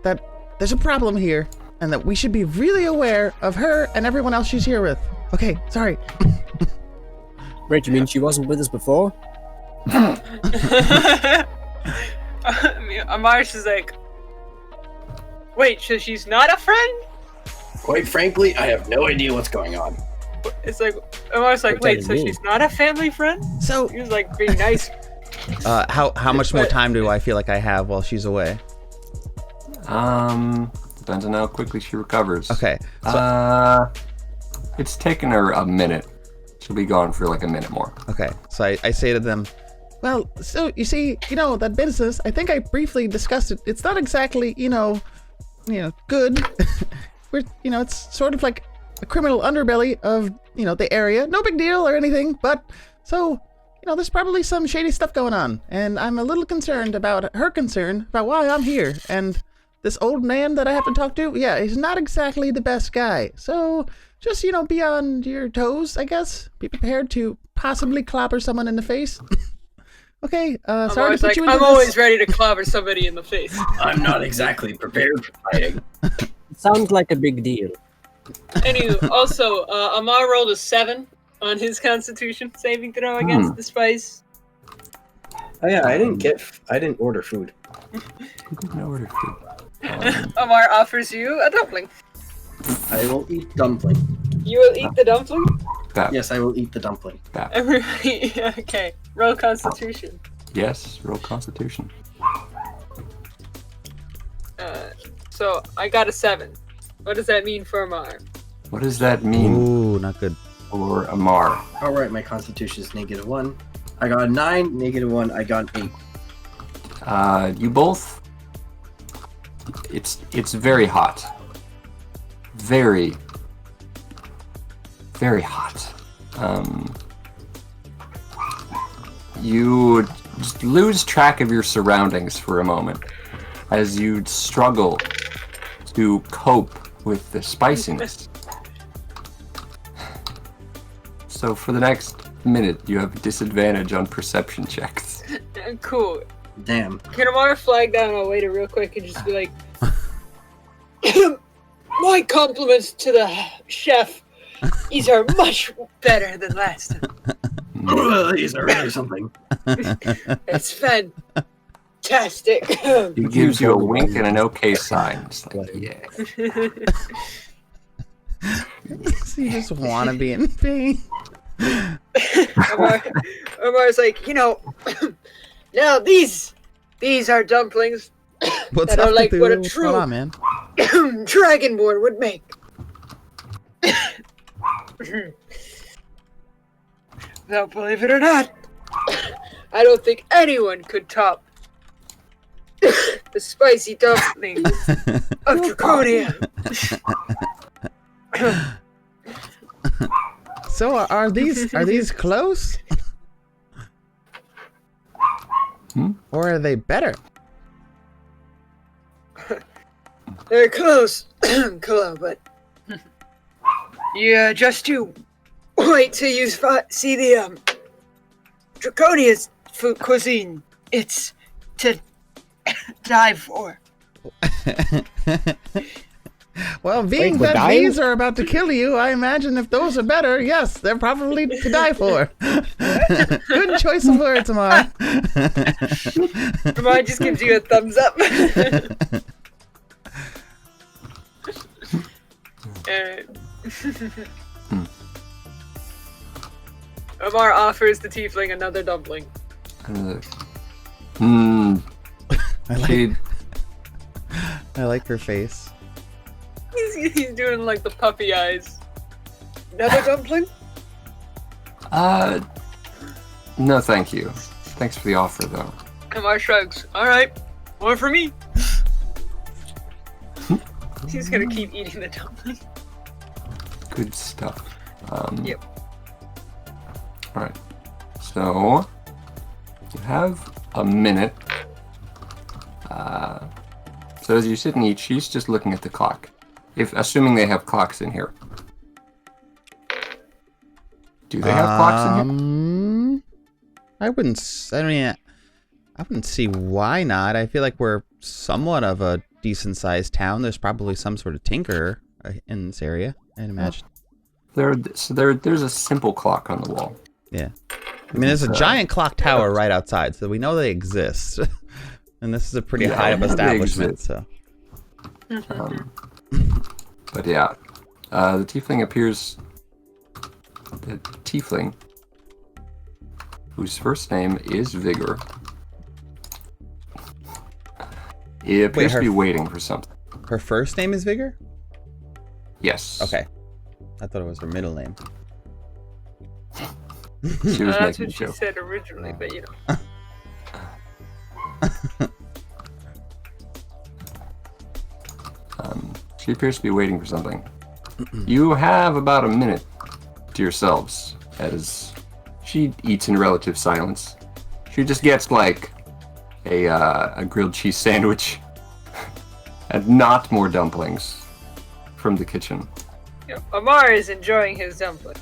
that there's a problem here and that we should be really aware of her and everyone else she's here with. Okay, sorry. Wait, you mean she wasn't with us before? Amar's is like, wait, so she's not a friend? Quite frankly, I have no idea what's going on. It's like, Amar's like, What wait, does so it mean? she's not a family friend? So, He was like being nice. how much more time do I feel like I have while she's away? Depends on how quickly she recovers. Okay. So, It's taken her a minute. She'll be gone for like a minute more. okay. So I say to them, well, so you see, that business, I think I briefly discussed it. It's not exactly, good. It's sort of like a criminal underbelly of, the area. No big deal or anything, but so, there's probably some shady stuff going on. And I'm a little concerned about her concern about why I'm here. And this old man that I have to talk to, yeah, he's not exactly the best guy. So just, be on your toes, I guess. Be prepared to possibly clobber someone in the face. Okay, sorry to put you into I'm this. always ready to clobber somebody in the face. I'm not exactly prepared for fighting. Sounds like a big deal. Anywho, also, Amar rolled a 7 on his Constitution saving throw against the spice. Oh yeah, I didn't order food. No order food. Amar offers you a dumpling. I will eat dumpling. You will eat the dumpling? Bap, Yes, I will eat the dumpling. bap. Everybody, okay. Roll Constitution. Yes, roll Constitution. So, I got a 7. What does that mean for Amar? What does that mean Ooh, not good. for Amar? Alright, my constitution is -1. I got a 9, -1, I got an 8. You both. It's very hot. Very, very hot. You just lose track of your surroundings for a moment as you struggle to cope with the spiciness. So for the next minute, you have disadvantage on perception checks. Cool. Damn. Can Amar flag down a waiter real quick and just be like, my compliments to the chef. These are much better than last time. These are really something. It's fantastic. He gives you a wink and an okay sign. It's like, yeah. So you just want to be in pain. Amar's like, now these are dumplings What's that up are like with what you? a What's true going on, man? Dragonborn would make. Now, believe it or not, I don't think anyone could top the spicy dumplings of Draconia. So are these close? Or are they better? They're close, Kallow, but yeah, just you wait till you see the Draconia's food cuisine. It's to die for. Well, being we're that dying? these are about to kill you, I imagine if those are better, yes, they're probably to die for. Good choice of words, Amar. Amar just gives you a thumbs up. Amar offers the tiefling another dumpling. I like her face. He's doing like the puppy eyes. Another dumpling? No, thank you. Thanks for the offer, though. Amar shrugs. Alright, more for me. He's gonna keep eating the dumpling. Good stuff. Yep. All right. So, you have a minute. So as you sit and eat, she's just looking at the clock. Assuming they have clocks in here. Do they have clocks in here? I wouldn't see why not. I feel like we're somewhat of a decent-sized town. There's probably some sort of tinker in this area, I'd imagine. There's a simple clock on the wall. Yeah. I mean, there's a giant clock tower right outside, so we know they exist. And this is a pretty high up establishment, so. But yeah, the tiefling appears. The tiefling, whose first name is Vigor, he appears to be waiting for something. Her first name is Vigor? Yes. Okay. I thought it was her middle name. She was that's making what she a joke. said originally, but you know. She appears to be waiting for something. You have about a minute to yourselves as she eats in relative silence. She just gets like a grilled cheese sandwich and not more dumplings from the kitchen. You know, Amar is enjoying his dumpling.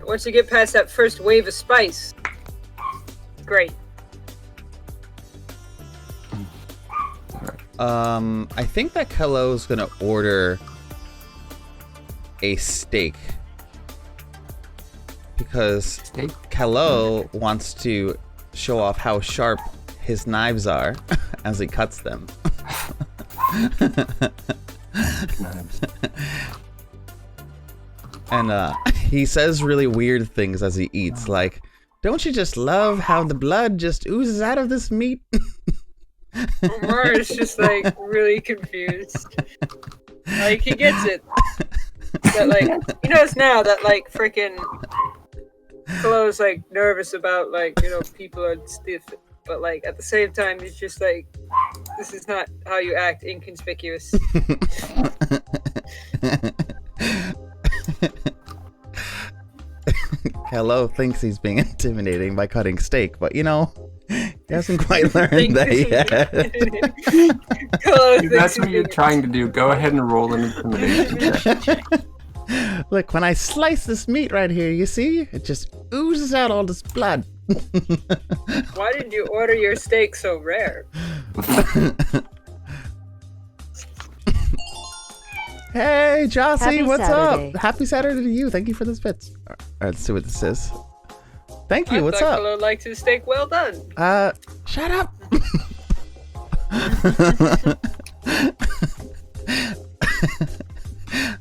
Once you get past that first wave of spice, great. I think that Kallow's gonna order a steak because Kallow wants to show off how sharp his knives are as he cuts them. Knives. And he says really weird things as he eats, like, "Don't you just love how the blood just oozes out of this meat?" Amar is just like really confused. Like he gets it. That like he knows now that like freaking Kallow's like nervous about like, you know, people are stiff, but like at the same time he's just like, this is not how you act inconspicuous. Kallow thinks he's being intimidating by cutting steak, but you know, he hasn't quite learned that yet. If that's what you're trying to do, go ahead and roll an intimidation check. Look, when I slice this meat right here, you see? It just oozes out all this blood. Why did you order your steak so rare? Hey, Jossie, Happy what's Saturday. up? Happy Saturday to you. Thank you for this bits. All right, let's see what this is. Thank you. What's up? Kallow likes his steak well done. Shut up.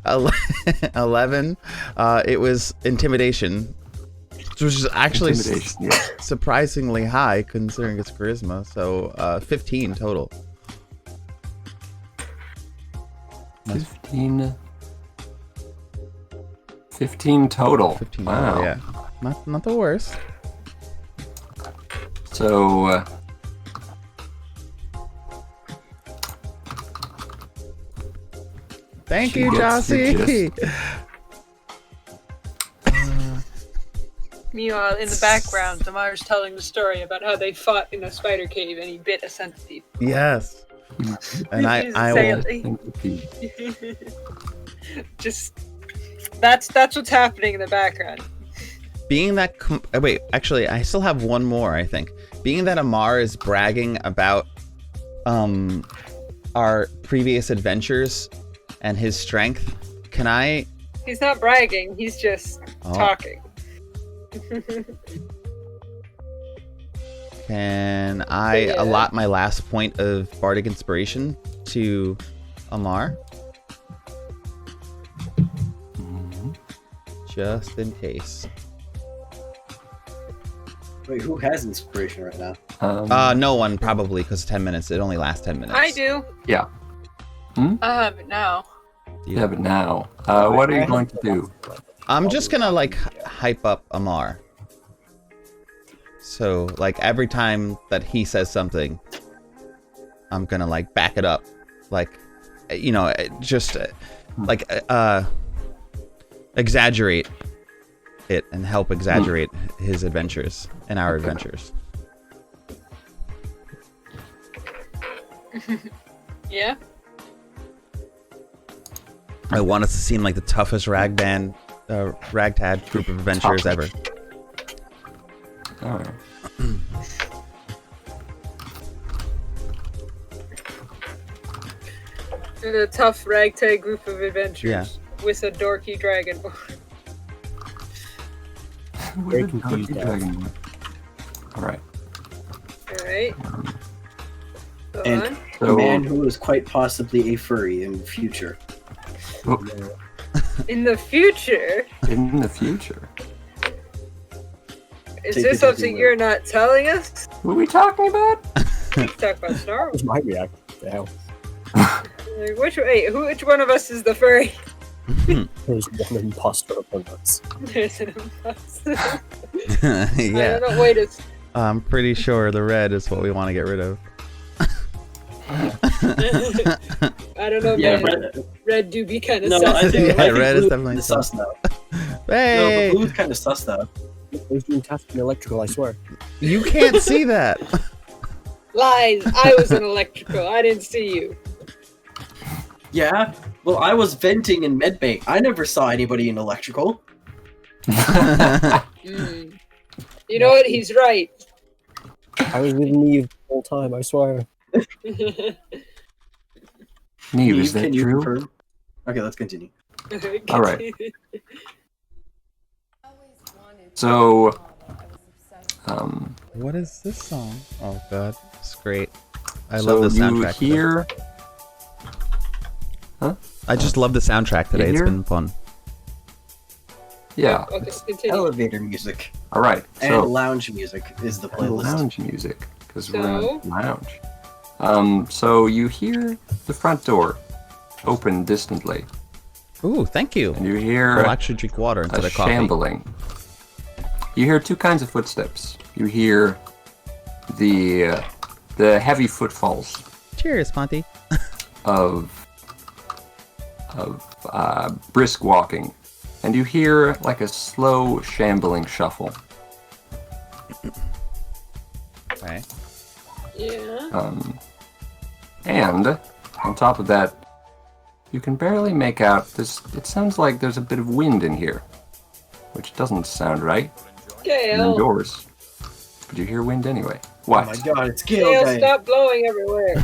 11. It was intimidation, which is actually surprisingly high considering its charisma. So 15 total. 15 total. 15 wow. total, yeah. Not the worst. So Thank she you, gets the Jossie. gist. Meanwhile, in the background, Amar's telling the story about how they fought in a spider cave and he bit a centipede. Yes. And I will. Just that's what's happening in the background. Being that wait, actually, I still have one more. I think being that Amar is bragging about our previous adventures and his strength, can I? He's not bragging. He's just talking. Can I allot my last point of bardic inspiration to Amar? Just in case. Wait, who has inspiration right now? No one probably, because 10 minutes. It only lasts 10 minutes. I do. Yeah. I have it now. Yeah, but now, what are you going to do? I'm just gonna like hype up Amar. So like every time that he says something, I'm gonna like back it up, like, you know, just like exaggerate it and help exaggerate his adventures and our adventures. Yeah. I want us to seem like the toughest ragtag group of adventurers ever. All right. A tough ragtag group of adventurers. Yeah. With a dorky dragonborn. Very confused now. All right. Alright. Go And on. a So, man who is quite possibly a furry in the future. In the future? in the future, Is Take this it something everywhere. you're not telling us? who are we talking about? We can talk about Snarl. That was my reaction. The hell? Like, which one of us is the furry? There's one imposter among us. There's an imposter. Yeah. I don't know, wait, it's... I'm pretty sure the red is what we want to get rid of. I don't know, Yeah, man. red, Red do be kind of no, sus. I think, Yeah, I think red is blue definitely kinda sus though. Hey! No, but blue's kind of sus though. I was doing tasks in electrical, I swear. You can't see that. Lies. I was in electrical. I didn't see you. Yeah. Well, I was venting in medbay. I never saw anybody in electrical. Mm. You know what? He's right. I was with Neve the whole time, I swear. Neve, is Can that you true? confirm? Okay, let's continue. All right. So, What is this song? Oh god, it's great. I so love the you soundtrack. today. hear? I just love the soundtrack today. It's hear? been fun. Yeah. Okay, continue. Elevator music All right. and So, lounge music is the and playlist. lounge music because we're So? in a lounge. So you hear the front door open distantly, Ooh, thank you. and you hear I'll actually drink water instead a of coffee. shambling. You hear two kinds of footsteps. You hear the heavy footfalls Cheers, Monty. of brisk walking, and you hear like a slow shambling shuffle. Okay. Yeah. And on top of that, you can barely make out this. It sounds like there's a bit of wind in here, which doesn't sound right. You're Gale. indoors, but you hear wind anyway. Oh What? my god, it's Gale, Galeguy. stop blowing everywhere.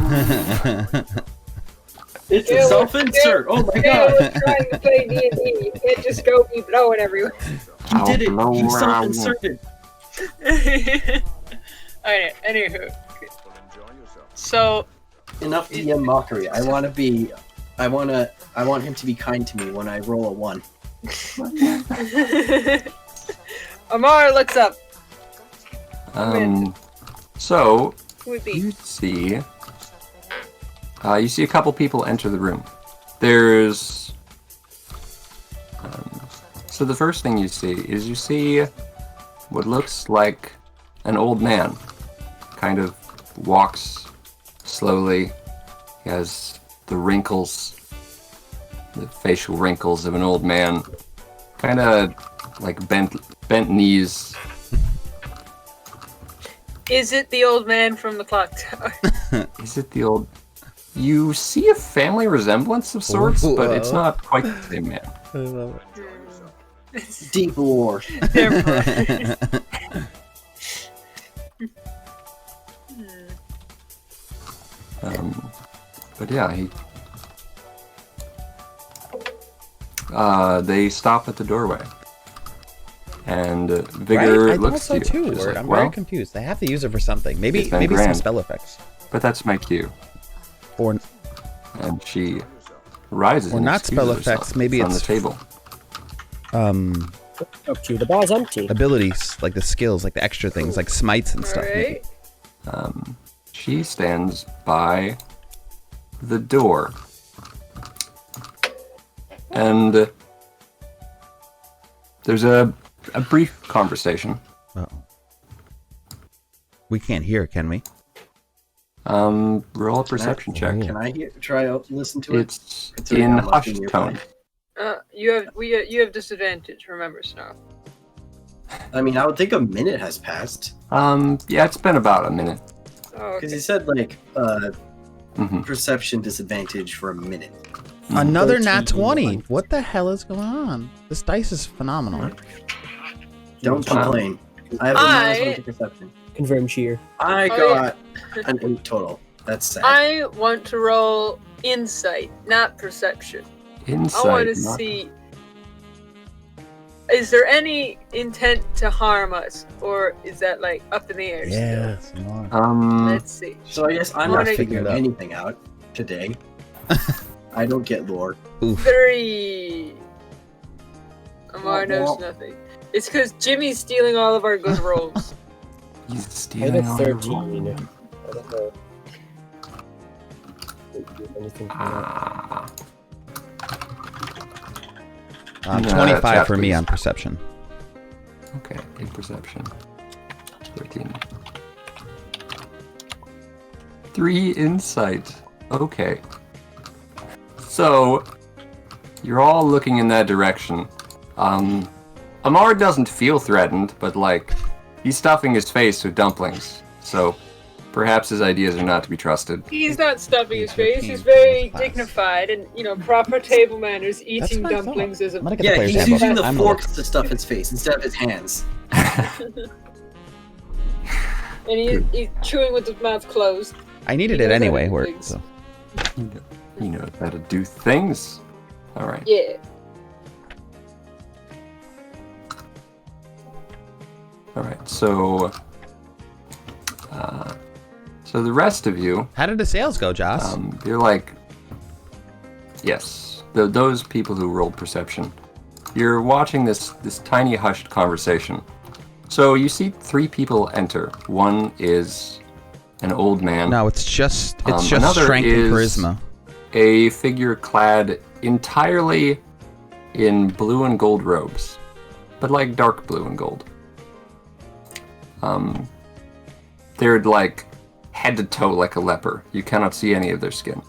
It's Gale, a self-insert. Oh my Gale, god. we're trying to play D&D. You can't just go be blowing everywhere. He I'll did it. blow He where I want. self-inserted. Alright, anywho. So, Enough DM mockery. I want him to be kind to me when I roll a 1. Amar looks up. So Who would be? you see a couple people enter the room. There's so the first thing you see what looks like an old man. Kind of walks slowly. He has the facial wrinkles of an old man. Kind of like bent knees. Is it the old man from the clock tower? Is it the old? You see a family resemblance of sorts, but it's not quite the same man. I love Deep lore. Never mind. it. But yeah, they stop at the doorway, and Vigor Right? I looks thought so to you. too. She's Word. like, I'm well, very confused. They have to use it for something. Maybe It's been some grand. spell effects. but that's my cue. Or And she rises. Or and not spell excuses herself. effects, maybe on the it's- table. Up to the bar's empty. abilities, like the skills, like the extra things, like smites and stuff. Maybe. Alright. She stands by the door. And there's a brief conversation. Uh-oh. We can't hear, can we? Roll a perception check. Can I try out and listen to it? It's Considering in I'm not hushed in your tone. mind. You have disadvantage. Remember, Snarl. I mean, I would think a minute has passed. Yeah, it's been about a minute. Oh, Because okay. he said, like, Mhm. perception disadvantage for a minute. Another nat 13. 20. What the hell is going on? This dice is phenomenal. Don't Wow. complain. I have a minus 1 to perception. Confirm cheer. I Oh, got an 8 total. That's sad. I want to roll insight, not perception. Insight. I want to not- see. Is there any intent to harm us, or is that like up in the air? still? Yes, more. Let's see. So I guess I'm Wanna- not figuring Figure it out. anything out today. I don't get lore. 3. Amar knows nothing. It's because Jimmy's stealing all of our good rolls. He's I stealing got all your 13. rolls. I don't know. Anything from that. Ah. 25 chat, for me please. on perception. Okay, in perception. 13. 3 insight. Okay. So, you're all looking in that direction. Amar doesn't feel threatened, but like, he's stuffing his face with dumplings. So, perhaps his ideas are not to be trusted. He's not stuffing his face. 15 He's very class. dignified and, proper table manners. Eating what I thought. dumplings is a I'm gonna get the Yeah, player's he's handbook. using the I'm fork to stuff his face instead of his hands. and he's chewing with his mouth closed. I needed He it knows anyway. how to do Where, things. so. You know how to do things. Alright. Yeah. Alright, so the rest of you, How did the sales go, Joss? you're like, yes, those people who rolled perception. You're watching this tiny hushed conversation. So you see 3 people enter. One is an old man. No, it's just another strength and is- charisma. A figure clad entirely in blue and gold robes, but like dark blue and gold. They're like head to toe like a leper. You cannot see any of their skin.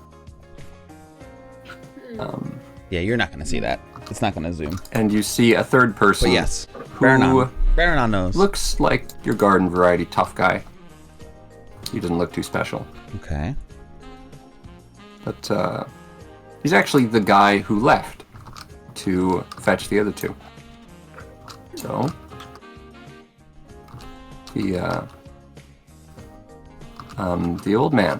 Yeah, you're not gonna see that. It's not gonna zoom. And you see a third person But yes, who Baranon knows. looks like your garden variety tough guy. He doesn't look too special. Okay. But he's actually the guy who left to fetch the other 2. So the old man,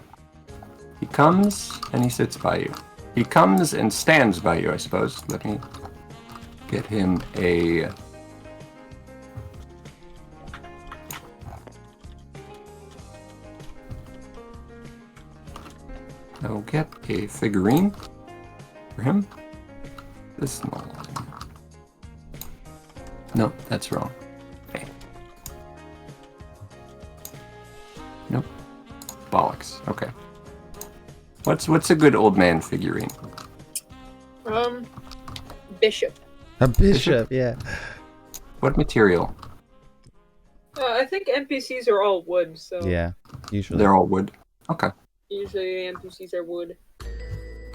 he comes and he sits by you. He comes and stands by you, I suppose. Let me get him a... I'll get a figurine for him. This small one. No, that's wrong. Okay. Nope. Bollocks. Okay. What's a good old man figurine? Bishop. A bishop, yeah. What material? I think NPCs are all wood, so Yeah, usually. They're all wood. Okay. usually NPCs are wood,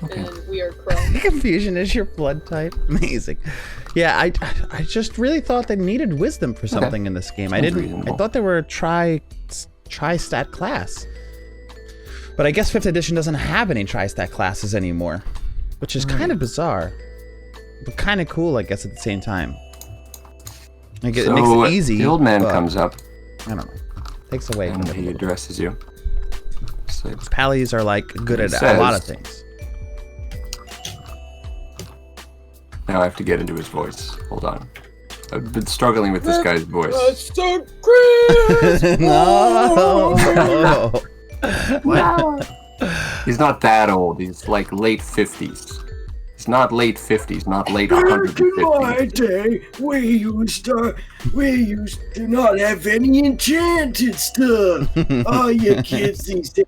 Okay. and we are chrome. Confusion is your blood type. Amazing. Yeah, I just really thought they needed wisdom for something in this game. I Sounds didn't. I reasonable. thought they were a tri-stat class. But I guess 5th edition doesn't have any tri-stat classes anymore, which is kind of bizarre, but kind of cool, I guess, at the same time. Like, it makes it easy. The old man but, comes up I don't know. Takes away from and it a he little. addresses you. So, Pallies are like good He at a lot of says- things. now I have to get into his voice. Hold on. I've been struggling with this guy's voice. So Chris! No. He's not that old. He's like late 50s. He's not late 50s, not late 150s. day, we used to not have any enchanted stuff. Oh, you kids these days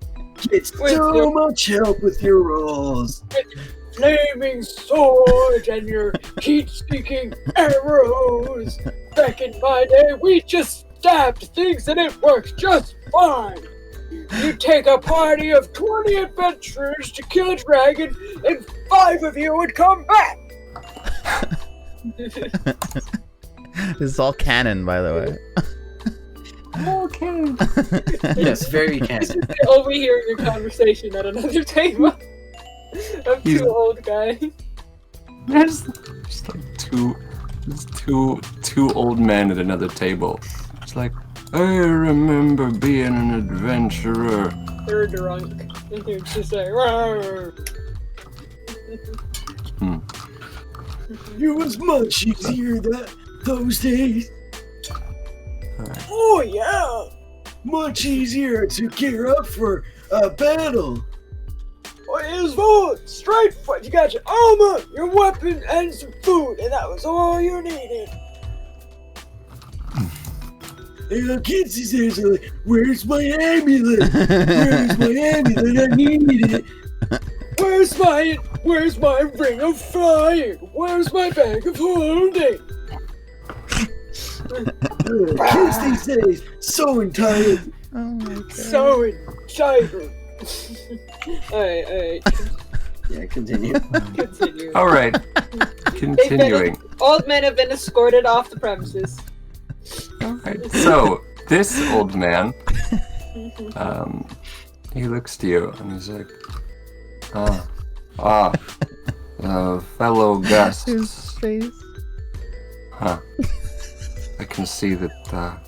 get so much help with your rolls. Flaming sword and your heat-seeking arrows. Back in my day, we just stabbed things and it worked just fine. You take a party of 20 adventurers to kill a dragon, and 5 of you would come back. This is all canon, by the way. Okay. Yes, very canon. Overhearing a conversation at another table of He's- two old guys. There's just like two old men at another table. It's like, I remember being an adventurer. They're drunk. And they're just like, "Rawr." It was much easier those days. Alright. Oh yeah, much easier to gear up for a battle. What is food? Straight foot. You got your armor, your weapon, and some food, and that was all you needed. And kids these days are like, where's my amulet? Where's my amulet? I need it. Where's my ring of fire? Where's my bag of holding? Kids these days, so entitled. Oh my god. So entitled. Alright. Yeah, continue. Continue. Alright. Continuing. Old men have been escorted off the premises. Alright. So, this old man, he looks to you and he's like, fellow guests. His face. Huh. I can see that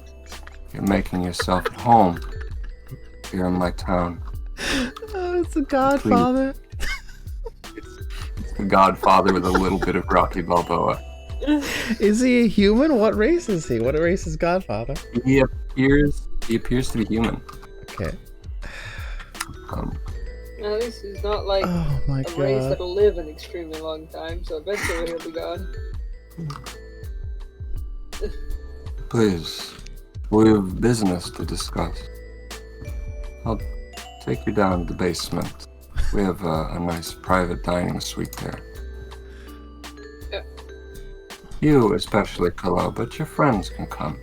you're making yourself at home here in my town. Oh, it's the Godfather. It's the Godfather with a little bit of Rocky Balboa. Is he a human? What race is he? What race is Godfather? He appears to be human. Okay. No, this is not like Oh my a race god. that'll live an extremely long time, so eventually he'll be gone. Please, we have business to discuss. I'll take you down to the basement. We have a nice private dining suite there. Yeah. You especially, Kallow, but your friends can come.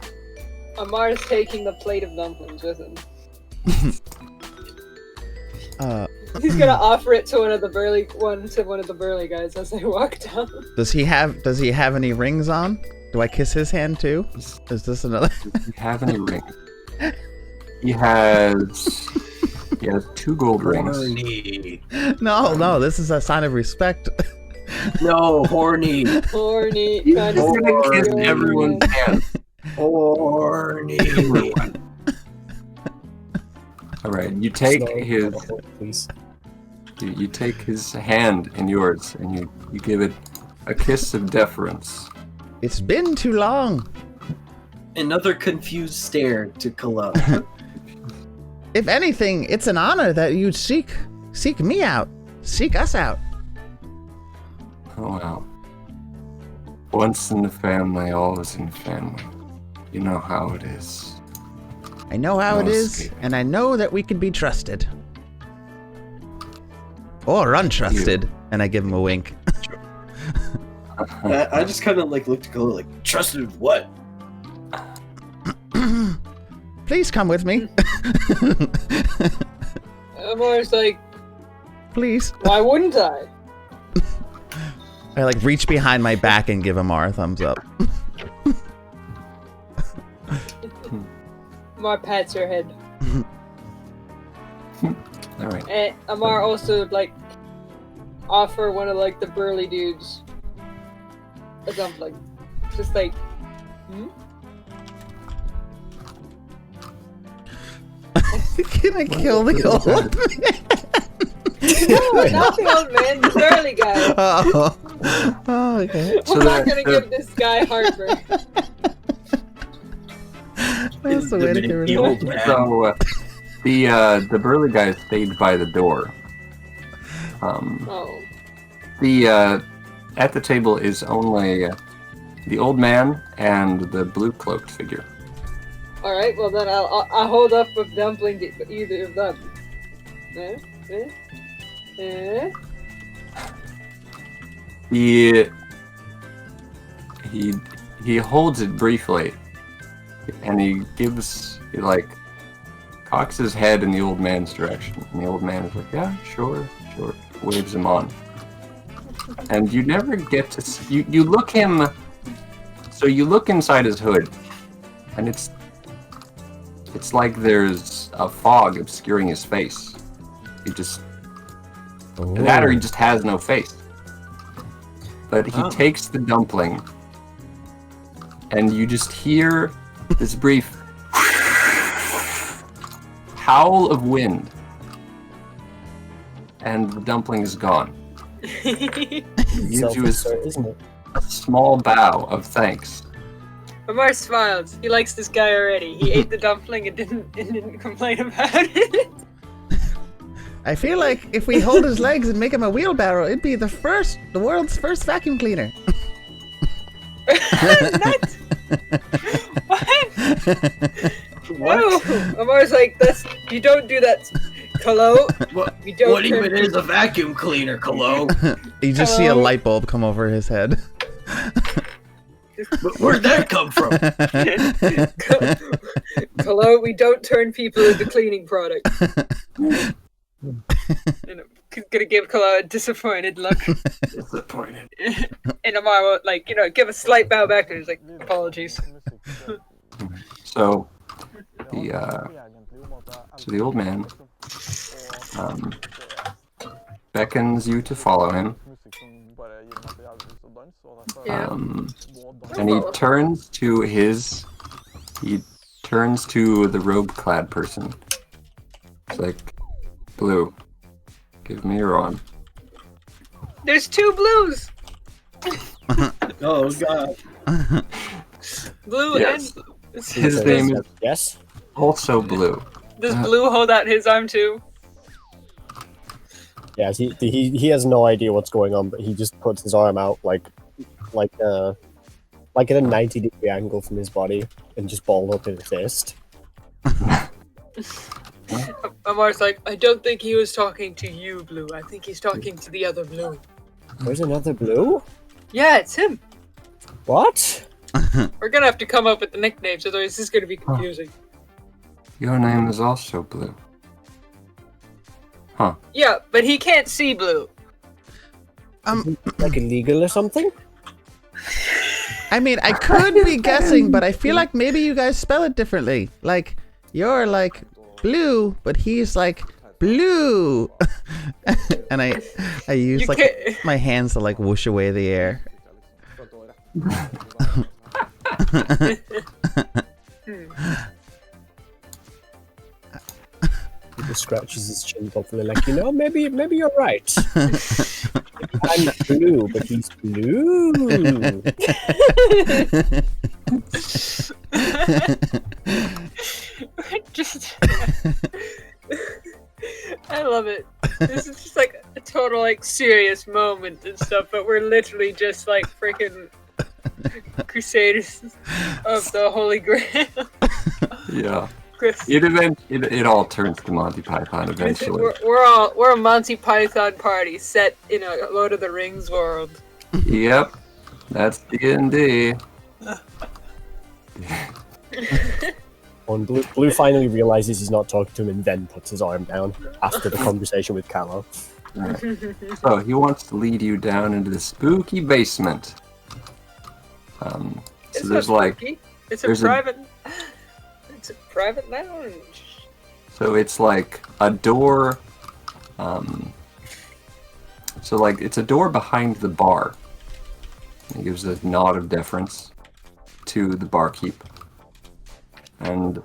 Amar's taking the plate of dumplings with him. He's gonna offer it to one of the burly guys as they walk down. Does he have any rings on? Do I kiss his hand too? Is this another? Does he have any rings? He has 2 gold rings. Horny. No, this is a sign of respect. No, horny. Horny. He's trying to gonna steal kiss your everyone's man. hand. Horny. Alright, you take his Please. you take his hand in yours and you give it a kiss of deference. It's been too long. Another confused stare to Kallow. If anything, it's an honor that you seek me out. Seek us out. Oh well. Once in the family, always in the family. You know how it is. I know how it No is, escaping. and I know that we can be trusted. Or untrusted. And I give him a wink. I just kind of like looked at Kallow like, trusted what? Please come with me. Amar's like, Please. why wouldn't I? I like reach behind my back and give Amar a thumbs up. Amar pats her head. Alright. And Amar also like offer one of like the burly dudes a dumpling. Just like, Can I kill the old man? no, not the old man, the burly guy. Oh, okay. So I'm not the- gonna give this guy heartburn. That's the way to get rid of old it. man. So the burly guy stayed by the door. Oh. The at the table is only the old man and the blue cloaked figure. Alright, well then I'll hold up with dumpling to either of them. He holds it briefly, and he like cocks his head in the old man's direction, and the old man is like, "Yeah, sure," waves him on. and you never get to see, you look him. So you look inside his hood, and it's like there's a fog obscuring his face. He just that, or he just has no face. But he takes the dumpling, and you just hear this brief howl of wind, and the dumpling is gone. He gives you a small bow of thanks. Amar smiles. He likes this guy already. He ate the dumpling and didn't complain about it. I feel like if we hold his legs and make him a wheelbarrow, it'd be the world's first vacuum cleaner. Nuts. What? No. Amar's like, you don't do that, Kallow. What even is a vacuum cleaner, Kallow? You just see a light bulb come over his head. Where'd that come from? Kallow, we don't turn people into cleaning products. And I'm gonna give Kallow a disappointed look. Disappointed. And Amar will, give a slight bow back, and he's like, apologies. So the old man beckons you to follow him. Yeah. And he turns to the robe-clad person. It's like, Blue, give me your arm. There's 2 blues. Oh god. Blue Yes. and His name is also Blue. Does Blue hold out his arm too? Yeah, he has no idea what's going on, but he just puts his arm out like at a 90-degree angle from his body and just balled up in a fist. Amar's like, I don't think he was talking to you, Blue. I think he's talking to the other Blue. There's another Blue? Yeah, it's him. What? We're gonna have to come up with the nicknames, otherwise this is gonna be confusing. Your name is also Blue. Huh. Yeah, but he can't see Blue. Like illegal or something? I mean, I could be guessing, but I feel like maybe you guys spell it differently. Like, you're like blue, but he's like blue. And I use my hands to like whoosh away the air. He just scratches his chin thoughtfully, like, maybe you're right. I'm blue, but he's blue. I love it. This is just like a total serious moment and stuff, but we're literally just like freaking crusaders of the Holy Grail. Yeah. It all turns to Monty Python eventually. We're a Monty Python party set in a Lord of the Rings world. Yep, that's D&D. When Blue finally realizes he's not talking to him and then puts his arm down after the conversation with Kallow. Right. So he wants to lead you down into the spooky basement. It's there's It's a private lounge. So it's like a door. It's a door behind the bar. He gives a nod of deference to the barkeep, and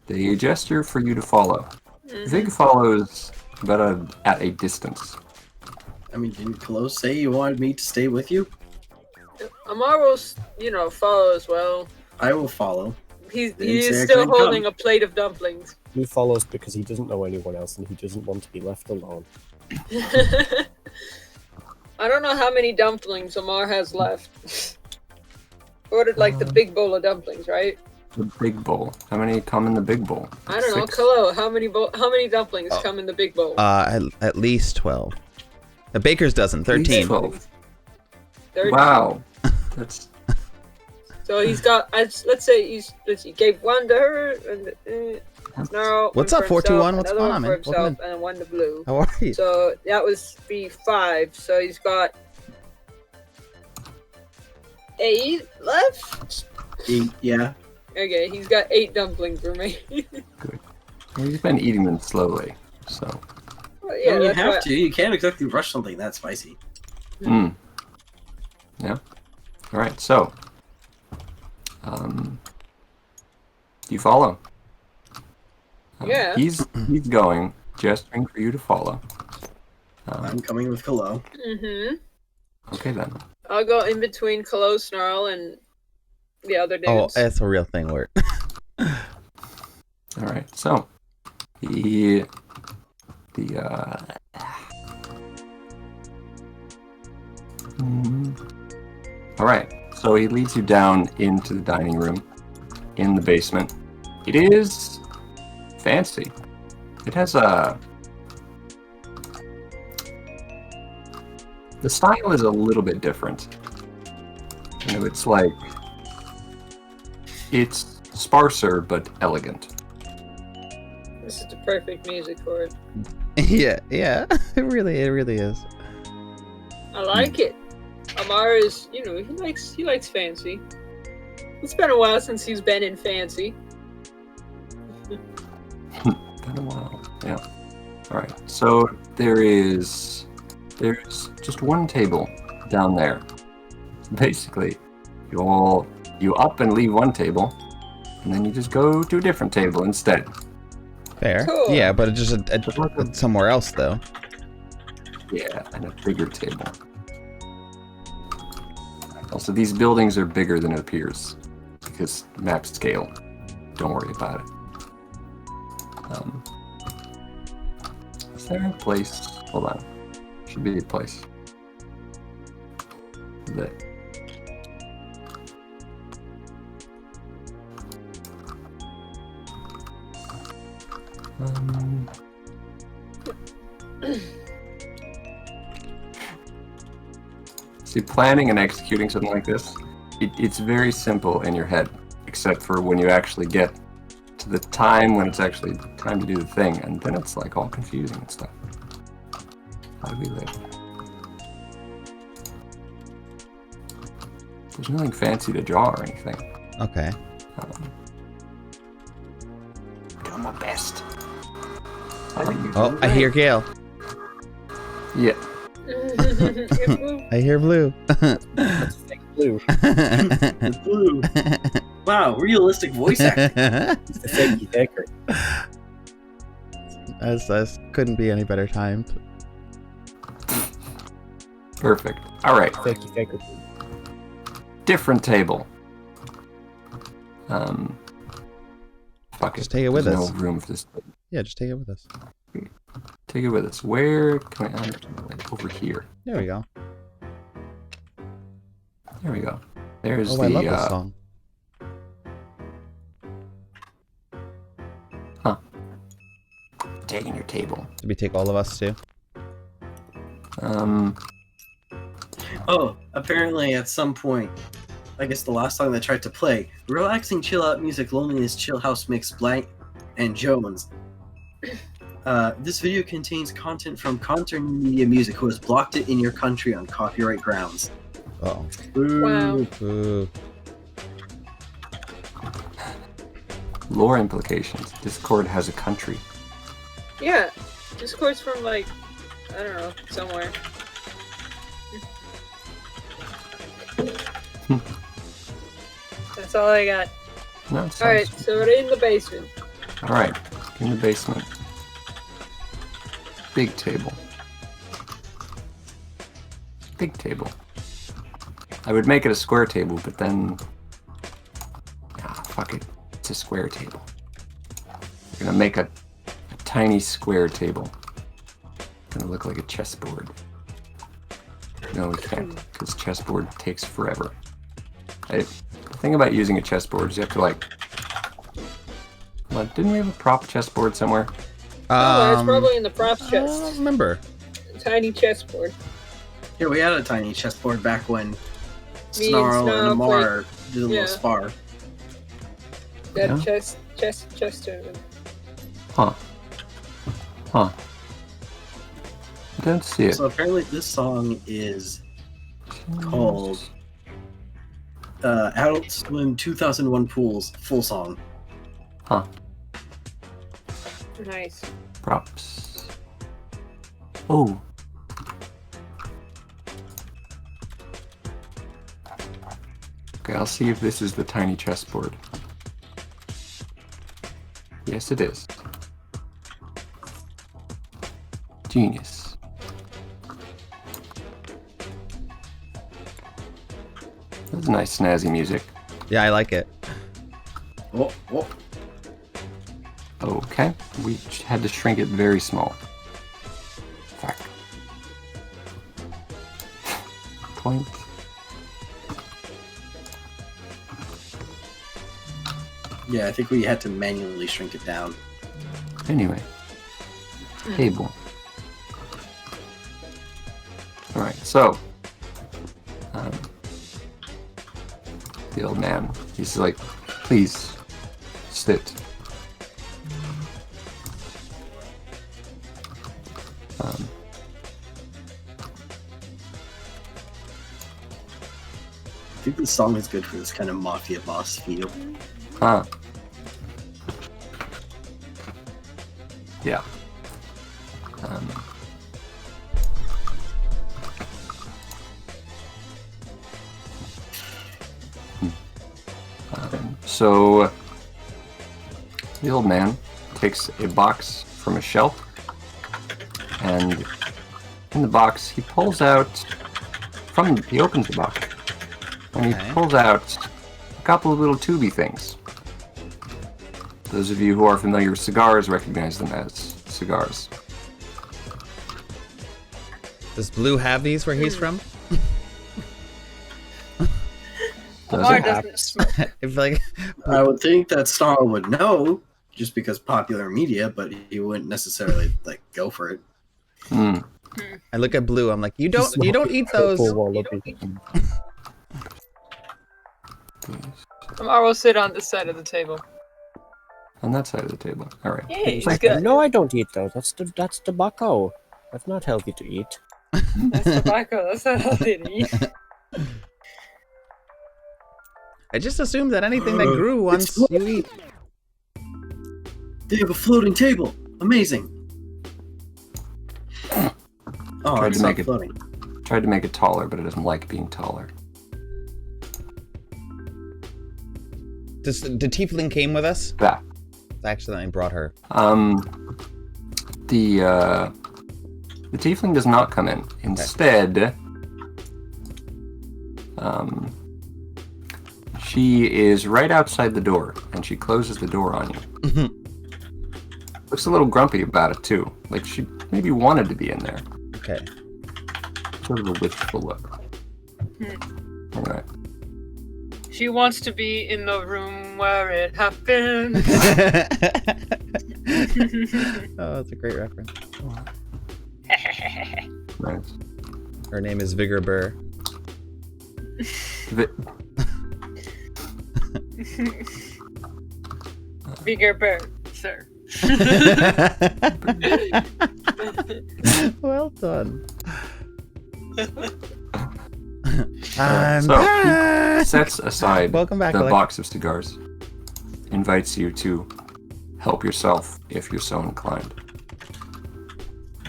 they gesture for you to follow. Zig follows, but at a distance. I mean, didn't Kallow say you wanted me to stay with you? Amar will, follow as well. I will follow. He is still holding a plate of dumplings. Blue follows because he doesn't know anyone else and he doesn't want to be left alone. I don't know how many dumplings Amar has left. Ordered the big bowl of dumplings, right? The big bowl. How many come in the big bowl? I don't know. 6? Kallow, how many dumplings come in the big bowl? At least 12. A baker's dozen, 13. 12. 13. Wow. That's. So he's got. Let's say he gave one to her and Snarl. What's up, 421? What's going on, man? Himself, and one to Blue. How are you? So that was be 5. So he's got 8 left? 8, yeah. Okay, he's got 8 dumplings for me. Well, he's been eating them slowly, so. Well, Yeah, you that's have why- to. You can't exactly rush something that spicy. Yeah. All right. So, you follow. Yeah. He's going, gesturing for you to follow. I'm coming with Kallow. Mm-hmm. Okay then. I'll go in between Kallow, Snarl, and the other dudes. Oh, that's a real thing where. All right. So, all right. So he leads you down into the dining room in the basement. It is fancy. It has the style is a little bit different. You know, it's like it's sparser but elegant. This is the perfect music for it. Yeah, it really is. I like it. Amar is, he likes fancy. It's been a while since he's been in fancy. Been a while. Yeah. All right. So there's just one table down there. Basically, you up and leave one table, and then you just go to a different table instead. Fair. Cool. Yeah, but it's just somewhere else though. Yeah, and a bigger table. Also, these buildings are bigger than it appears because map scale. Don't worry about it. Is there a place? Hold on. Should be a place. That. See, planning and executing something like this, it's very simple in your head, except for when you actually get to the time when it's actually time to do the thing, and then it's like all confusing and stuff. How do we live? There's nothing fancy to draw or anything. Okay. Doing my best. Oh, I hear Gale. Yeah. I hear Blue. That's fake blue. It's blue. Wow, realistic voice acting. It's the fakey faker. As couldn't be any better timed. Perfect. All right. Fakey faker. Different table. Fuck it. Just take it with There's us. no room for this. Yeah, just take it with us. Take it with us. Where can I? Like over here. There we go. There we go. There's Oh, the. I love this song. Taking your table. Did we take all of us too? Oh, apparently at some point, I guess the last song they tried to play, relaxing chill out music, loneliness chill house mix Blank and Jones. This video contains content from Concern Media Music, who has blocked it in your country on copyright grounds. Oh. Wow. Ooh. Lore implications. Discord has a country. Yeah. Discord's from, like, I don't know, somewhere. That's all I got. No, it Alright, sounds- so we're in the basement. All right. In the basement. Big table. Big table. I would make it a square table, but then... fuck it. It's a square table. We're gonna make a tiny square table. It's gonna look like a chessboard. No, we can't, because chessboard takes forever. The thing about using a chessboard is you have to, like... What, didn't we have a prop chessboard somewhere? Oh, it's probably in the props I chest. don't remember. Tiny chessboard. Yeah, we had a tiny chessboard back when Me and Snarl and Snarl Amar did a yeah. little spar. That Yeah. chest tournament. Huh. I don't see it. So apparently this song is called Adult Swim 2001 Pools full song. Huh. Nice. Props. Oh. Okay, I'll see if this is the tiny chessboard. Yes, it is. Genius. That's nice snazzy music. Yeah, I like it. Oh, oh. Okay, we had to shrink it very small. Fuck. Point. Yeah, I think we had to manually shrink it down. Anyway. Table. Alright, so. The old man, he's like, please, sit. I think this song is good for this kind of mafia boss feel. Huh. Yeah. So the old man takes a box from a shelf, and in the box he pulls out he opens the box, and he pulls out a couple of little tubey things. Those of you who are familiar with cigars recognize them as cigars. Does Blue have these where he's from? Amar doesn't smoke. If like, I would think that Snarl would know, just because popular media, but he wouldn't necessarily like go for it. I look at Blue, I'm like, you don't eat those. Amar will sit on this side of the table. On that side of the table. All right. Yeah, he's good. No, I don't eat those. That's tobacco. That's not healthy to eat. That's tobacco. That's not healthy to eat. I just assumed that anything that grew once you eat. They have a floating table. Amazing. Oh, Tried it's to not make it- floating. Tried to make it taller, but it doesn't like being taller. The tiefling came with us? Yeah. I accidentally brought her. The tiefling does not come in. Instead, she is right outside the door, and she closes the door on you. Looks a little grumpy about it too. Like she maybe wanted to be in there. Okay. Sort of a wistful look. Alright. She wants to be in the room where it happened. Oh, that's a great reference. Nice. Her name is Vigor Burr. Bigger bird, sir. Well done. So he sets aside Welcome back, the Alex. box of cigars, invites you to help yourself if you're so inclined,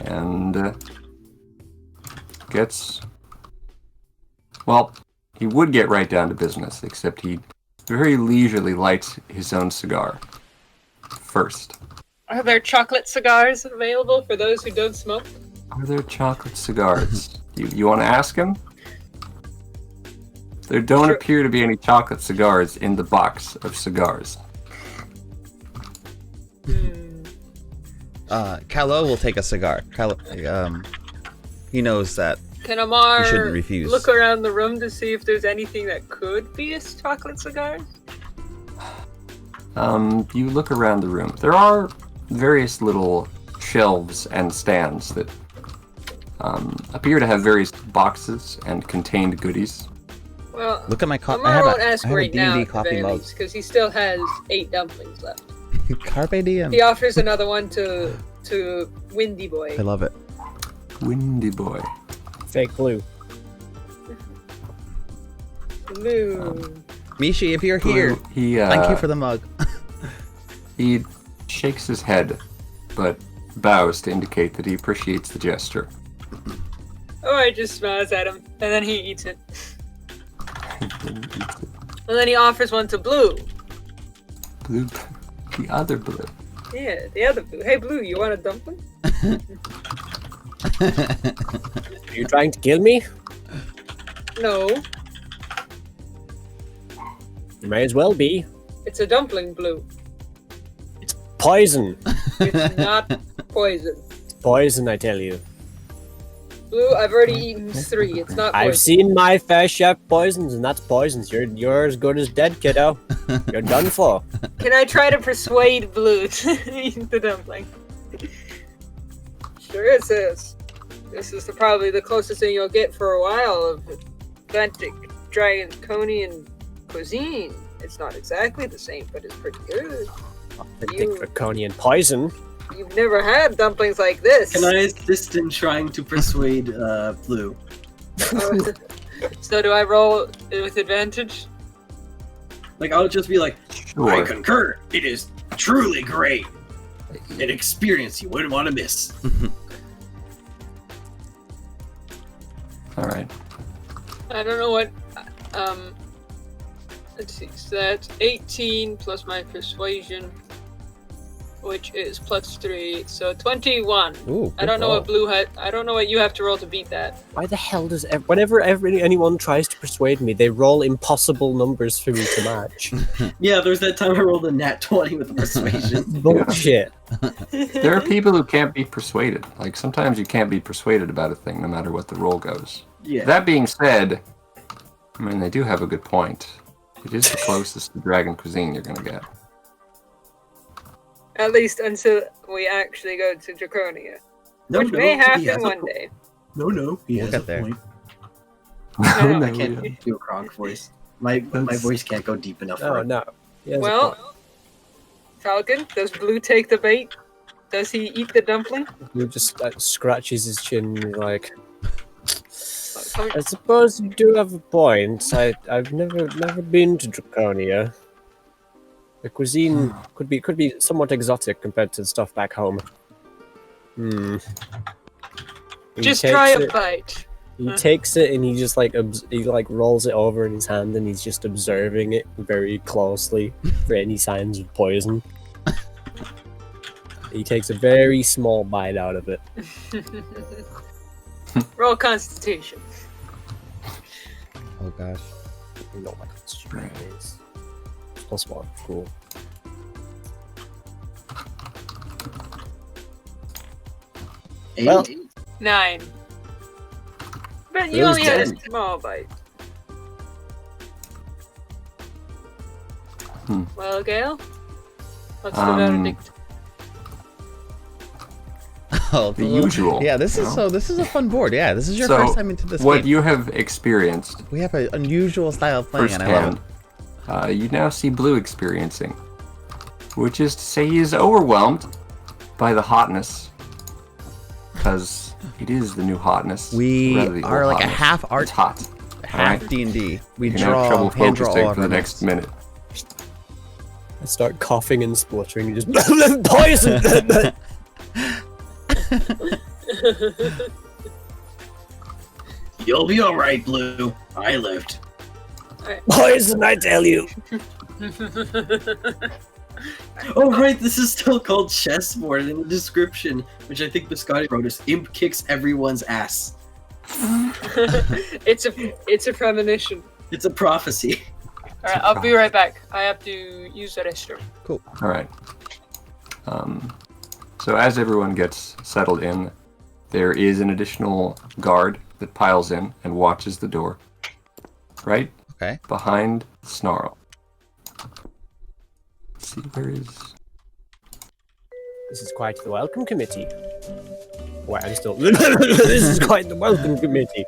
and he would get right down to business, except he very leisurely lights his own cigar first. Are there chocolate cigars available for those who don't smoke? Are there chocolate cigars? You want to ask him? There don't appear to be any chocolate cigars in the box of cigars. Kallow will take a cigar. Kallow, he knows that. Can Amar You shouldn't refuse. look around the room to see if there's anything that could be a chocolate cigar? You look around the room. There are various little shelves and stands that appear to have various boxes and contained goodies. Well, Look at my coffee. Amar won't ask I have a right now D&D coffee mug. because he still has 8 dumplings left. Carpe diem. He offers another one to Windy Boy. I love it. Windy boy. Fake blue. Blue. Mishi, if you're here, Blue, he, thank you for the mug. He shakes his head, but bows to indicate that he appreciates the gesture. Oh, I just smiles at him, and then he eats it. And then he offers one to Blue. Blue, the other Blue. Yeah, the other Blue. Hey, Blue, you want a dumpling? Are you trying to kill me? No, You may as well be. it's a dumpling, Blue. Poison. It's not poison. Poison, I tell you. Blue, I've already eaten 3. It's not poison. I've seen my fair share of poisons, and that's poisons. You're as good as dead, kiddo. You're done for. Can I try to persuade Blue to eat the dumpling? Sure it is. This is probably the closest thing you'll get for a while of authentic Draconian cuisine. It's not exactly the same, but it's pretty good. Authentic draconian poison. You've never had dumplings like this. Can I assist in trying to persuade Blue? So do I roll with advantage? Like, I'll just be like, I Sure. concur. It is truly great. An experience you wouldn't want to miss. All right. I don't know what. Let's see. So that's 18 plus my persuasion, which is plus 3, so 21. Ooh, I don't know what Blue had. I don't know what you have to roll to beat that. Why the hell does whenever anyone tries to persuade me, they roll impossible numbers for me to match? Yeah, there's that time I rolled a nat 20 with the persuasion. Bullshit. There are people who can't be persuaded. Like, sometimes you can't be persuaded about a thing no matter what the roll goes. Yeah. That being said, I mean, they do have a good point. It is the closest to dragon cuisine you're going to get. At least until we actually go to Draconia, No, which no, may he happen has a one po- day. No, he We'll has get a there. point. No, I can't do a Kronk voice. My voice can't go deep enough for Oh it. no. He has a point. Well, Falcon, does Blue take the bait? Does he eat the dumpling? He just scratches his chin and he's like, I suppose you do have a point. I've never been to Draconia. The cuisine could be somewhat exotic compared to the stuff back home. He Just takes try a it- bite. He takes it and he just like he like rolls it over in his hand and he's just observing it very closely for any signs of poison. He takes a very small bite out of it. Roll Constitution. Oh gosh. You know what strength is. +1. Cool. Eight? Well- 9. But you It was only had a 10. small bite. Well, Gale, what's the verdict? Oh, The usual. Yeah, this is you know? so. This is a fun board. Yeah, this is your So, first time into this what game. you have experienced We have an unusual style of playing, and I love firsthand, it. you now see Blue experiencing, which is to say he is overwhelmed by the hotness, because it is the new hotness. We rather the are old like a hotness. half art, It's hot. half Alright. D&D. We You're gonna have trouble hand draw focusing all for of the our next dice. minute. I start coughing and spluttering and just poison. You'll be alright, Blue. I lived. Poison, I tell you. Oh, right, this is still called chessboard in the description, which I think Biscotti wrote is Imp kicks everyone's ass. It's a premonition. It's a prophecy. Alright, I'll be right back. I have to use the restroom. All right. So as everyone gets settled in, there is an additional guard that piles in and watches the door. Right Okay. behind Snarl. Let's see, where is... This is quite the welcome committee. Wait, I just don't. This is quite the welcome committee.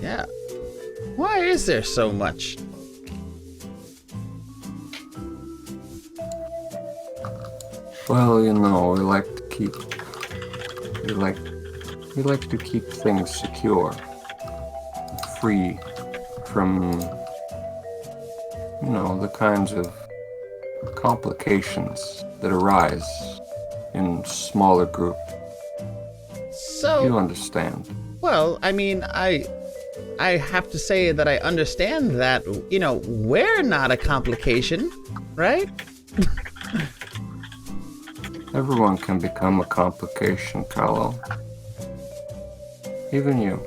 Yeah. Why is there so much? Well, you know, we like to keep We like to keep things secure, free from, the kinds of complications that arise in smaller groups. So, You understand? well, I mean, I have to say that I understand that, we're not a complication, right? Everyone can become a complication, Kallow. Even you.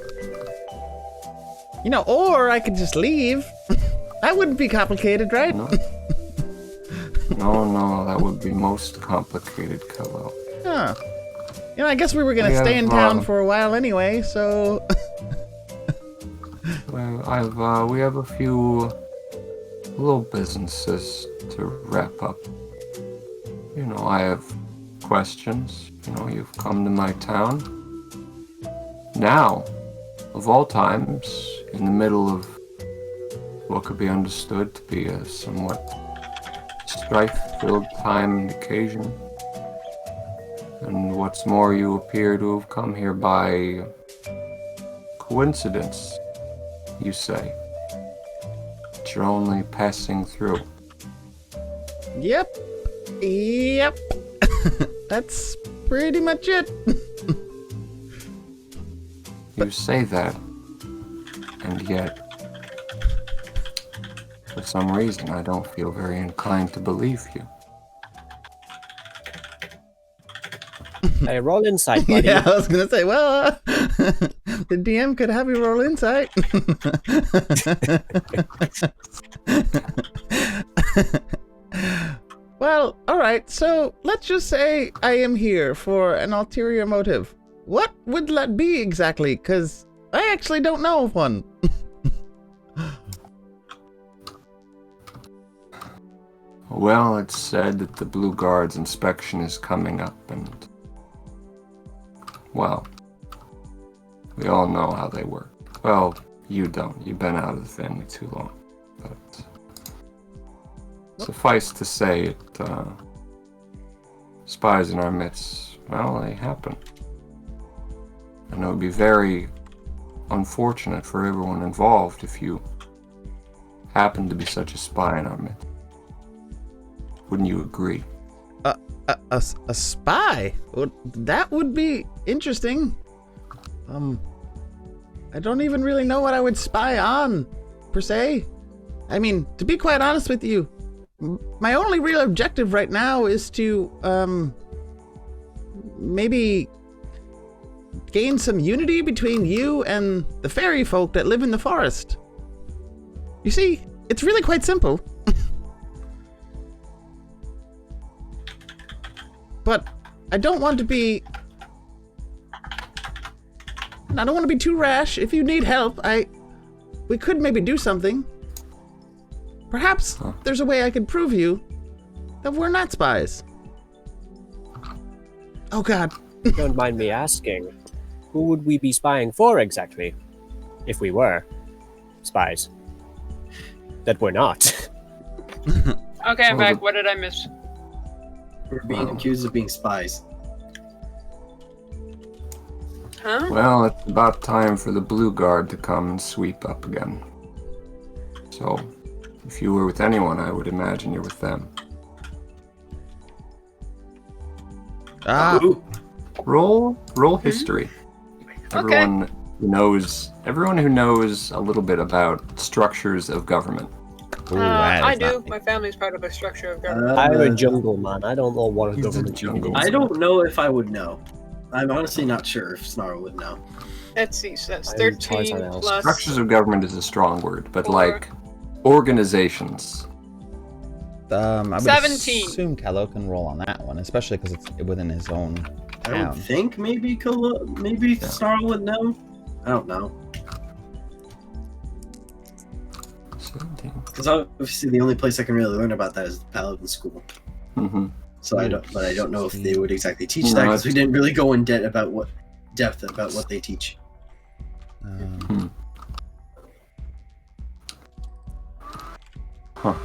Or I could just leave. That wouldn't be complicated, right? No. No, that would be most complicated, Kallow. Huh. I guess we were gonna stay in town for a while anyway, so... Well, we have a few little businesses to wrap up. I have questions. You've come to my town. Now, of all times, in the middle of what could be understood to be a somewhat strife-filled time and occasion. And what's more, you appear to have come here by coincidence, you say. But you're only passing through. Yep. That's pretty much it. You say that, and yet, for some reason, I don't feel very inclined to believe you. Hey, roll insight, buddy. Yeah, I was gonna say, well, the DM could have you roll insight. Well, alright, so let's just say I am here for an ulterior motive. What would that be exactly? Because I actually don't know of one. Well, it's said that the Blue Guard's inspection is coming up, and... well, we all know how they work. Well, you don't. You've been out of the family too long. But suffice to say, spies in our midst, well, they happen. And it would be very unfortunate for everyone involved if you happened to be such a spy in our midst. Wouldn't you agree? A spy? Well, that would be interesting. I don't even really know what I would spy on, per se. I mean, to be quite honest with you, my only real objective right now is to, maybe gain some unity between you and the fairy folk that live in the forest. You see, it's really quite simple. But I don't want to be... I don't want to be too rash. If you need help, we could maybe do something. Perhaps there's a way I could prove you that we're not spies. Oh god. Don't mind me asking, who would we be spying for exactly? If we were spies. That we're not. Okay, I'm back. What did I miss? We're being accused of being spies. Huh? Well, it's about time for the Blue Guard to come and sweep up again. So, if you were with anyone, I would imagine you're with them. Ooh. Roll history. Everyone who knows a little bit about structures of government. Ooh, that I is do. not- My family's part of a structure of government. I'm a jungle man. I don't know what a He's a government jungle is. I don't know if I would know. I'm honestly not sure if Snarl would know. Let's see. So that's I'm 13 Tarzan Else. plus. Structures of government is a strong word, but Four. like organizations. I would 17. assume Kallow can roll on that one, especially because it's within his own I town. would think maybe Snarl would know. I don't know. 17. Because obviously the only place I can really learn about that is the Paladin school. Mm-hmm. So I don't know if they would exactly teach No, that because we didn't really go in depth about what they teach.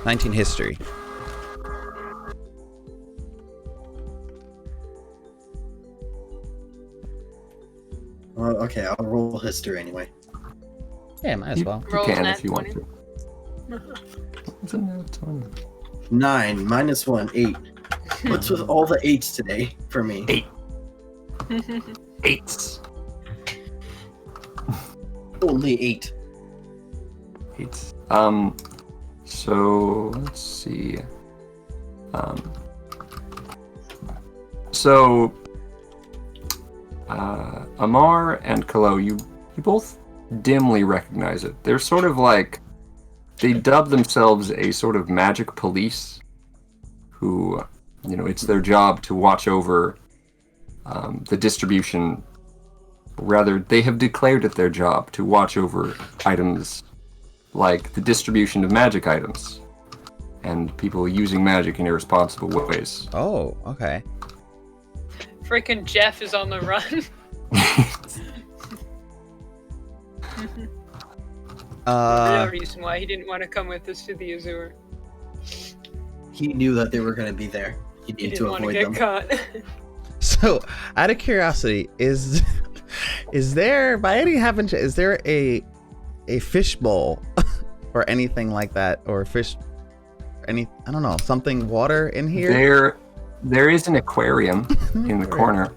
19 history. Okay, I'll roll history anyway. Yeah, might as well. You Roll can nat if you want 20. to. What's a nat 20? 9 minus 1, 8. What's with all the 8s today for me? 8. 8s. Only 8. 8s. So let's see. Amar and Kallow, you both dimly recognize it. They're sort of like, they dub themselves a sort of magic police who, it's their job to watch over the distribution. Rather, they have declared it their job to watch over items like the distribution of magic items and people using magic in irresponsible ways. Oh, okay. Freaking Geoff is on the run. No reason why he didn't want to come with us to the Azure. He knew that they were going to be there. He He needed didn't to want to avoid get them. caught. So, out of curiosity, is there by any happen is there a fish bowl or anything like that, or fish, I don't know, something water in here? There is an aquarium in the corner.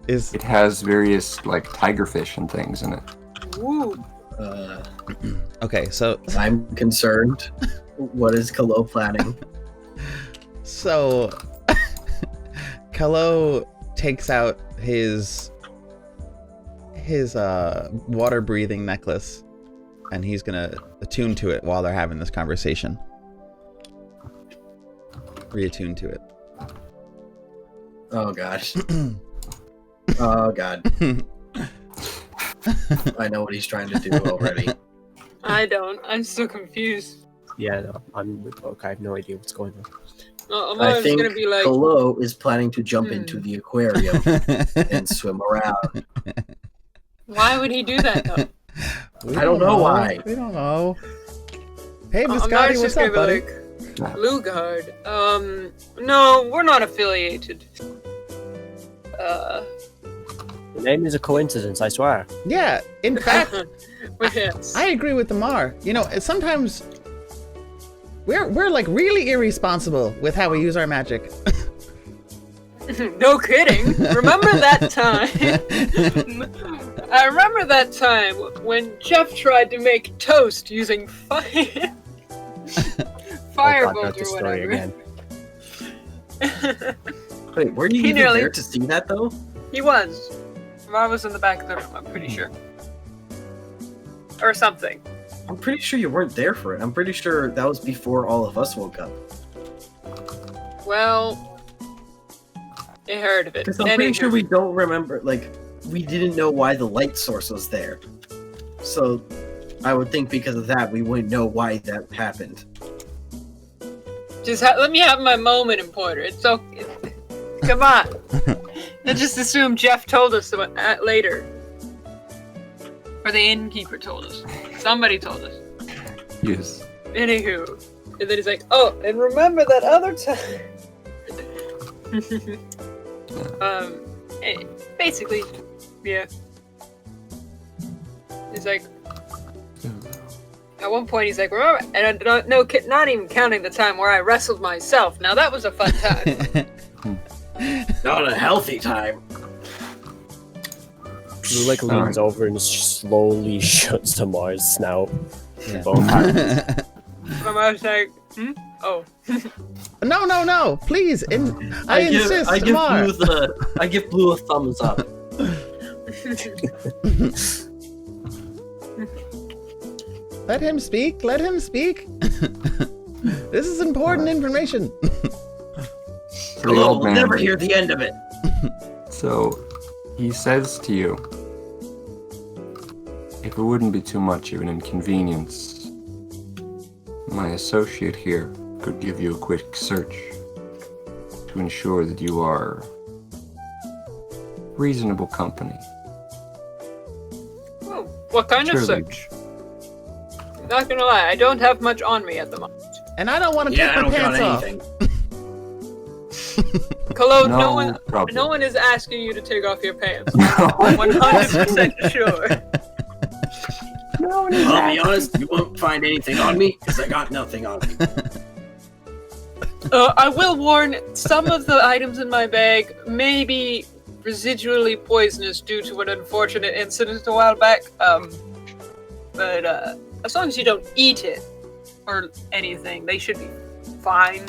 It has various like tigerfish and things in it. Woo. Okay, so I'm concerned. What is Kallow planning? So Kallow takes out his water breathing necklace, and he's gonna attune to it while they're having this conversation. Reattune to it. Oh gosh. Oh god. I know what he's trying to do already. I don't. I'm still confused. Yeah, no, I'm with Book. I have no idea what's going on. Amar's I think gonna be like, Kallow is planning to jump into the aquarium and swim around. why would he do that though? I don't know why. We don't know. Hey, Amar's Biscotti, just what's gonna up, be buddy? like, Lugard. No, we're not affiliated. The name is a coincidence, I swear. Yeah, in fact, Yes. I agree with Amar. Sometimes we're like really irresponsible with how we use our magic. No kidding. Remember that time? I remember that time when Geoff tried to make toast using fire. Firebolt not this or story whatever. again. Wait, were you He even nearly- there to see that though? He was. I was in the back of the room, I'm pretty sure. Or something. I'm pretty sure you weren't there for it. I'm pretty sure that was before all of us woke up. Well, I heard of it. Because I'm pretty Anywho. sure we don't remember, we didn't know why the light source was there. So, I would think because of that, we wouldn't know why that happened. Just let me have my moment, Importer. It's okay. Come on. Let's just assume Geoff told us later. Or the innkeeper told us. Somebody told us. Yes. Anywho. And then he's like, oh, and remember that other time. Basically, yeah. He's like, at one point he's like, remember, and I don't know, not even counting the time where I wrestled myself. Now that was a fun time. Not a healthy time. He leans over and slowly shuts Amar's snout. Yeah. Both hands. I was like, oh. No, please, I insist, Amar. I give Blue a thumbs up. Let him speak. This is important information. We'll never hear the end of it. So, he says to you, if it wouldn't be too much of an inconvenience, my associate here could give you a quick search to ensure that you are reasonable company. Oh, what kind of Surely. search? Not gonna lie, I don't have much on me at the moment. And I don't want to Yeah, take I my don't got pants off. anything. Kallow, No problem. no one is asking you to take off your pants. No. I'm 100% sure. No, I'll be honest, you won't find anything on me because I got nothing on me. I will warn, some of the items in my bag may be residually poisonous due to an unfortunate incident a while back. But as long as you don't eat it or anything, they should be fine.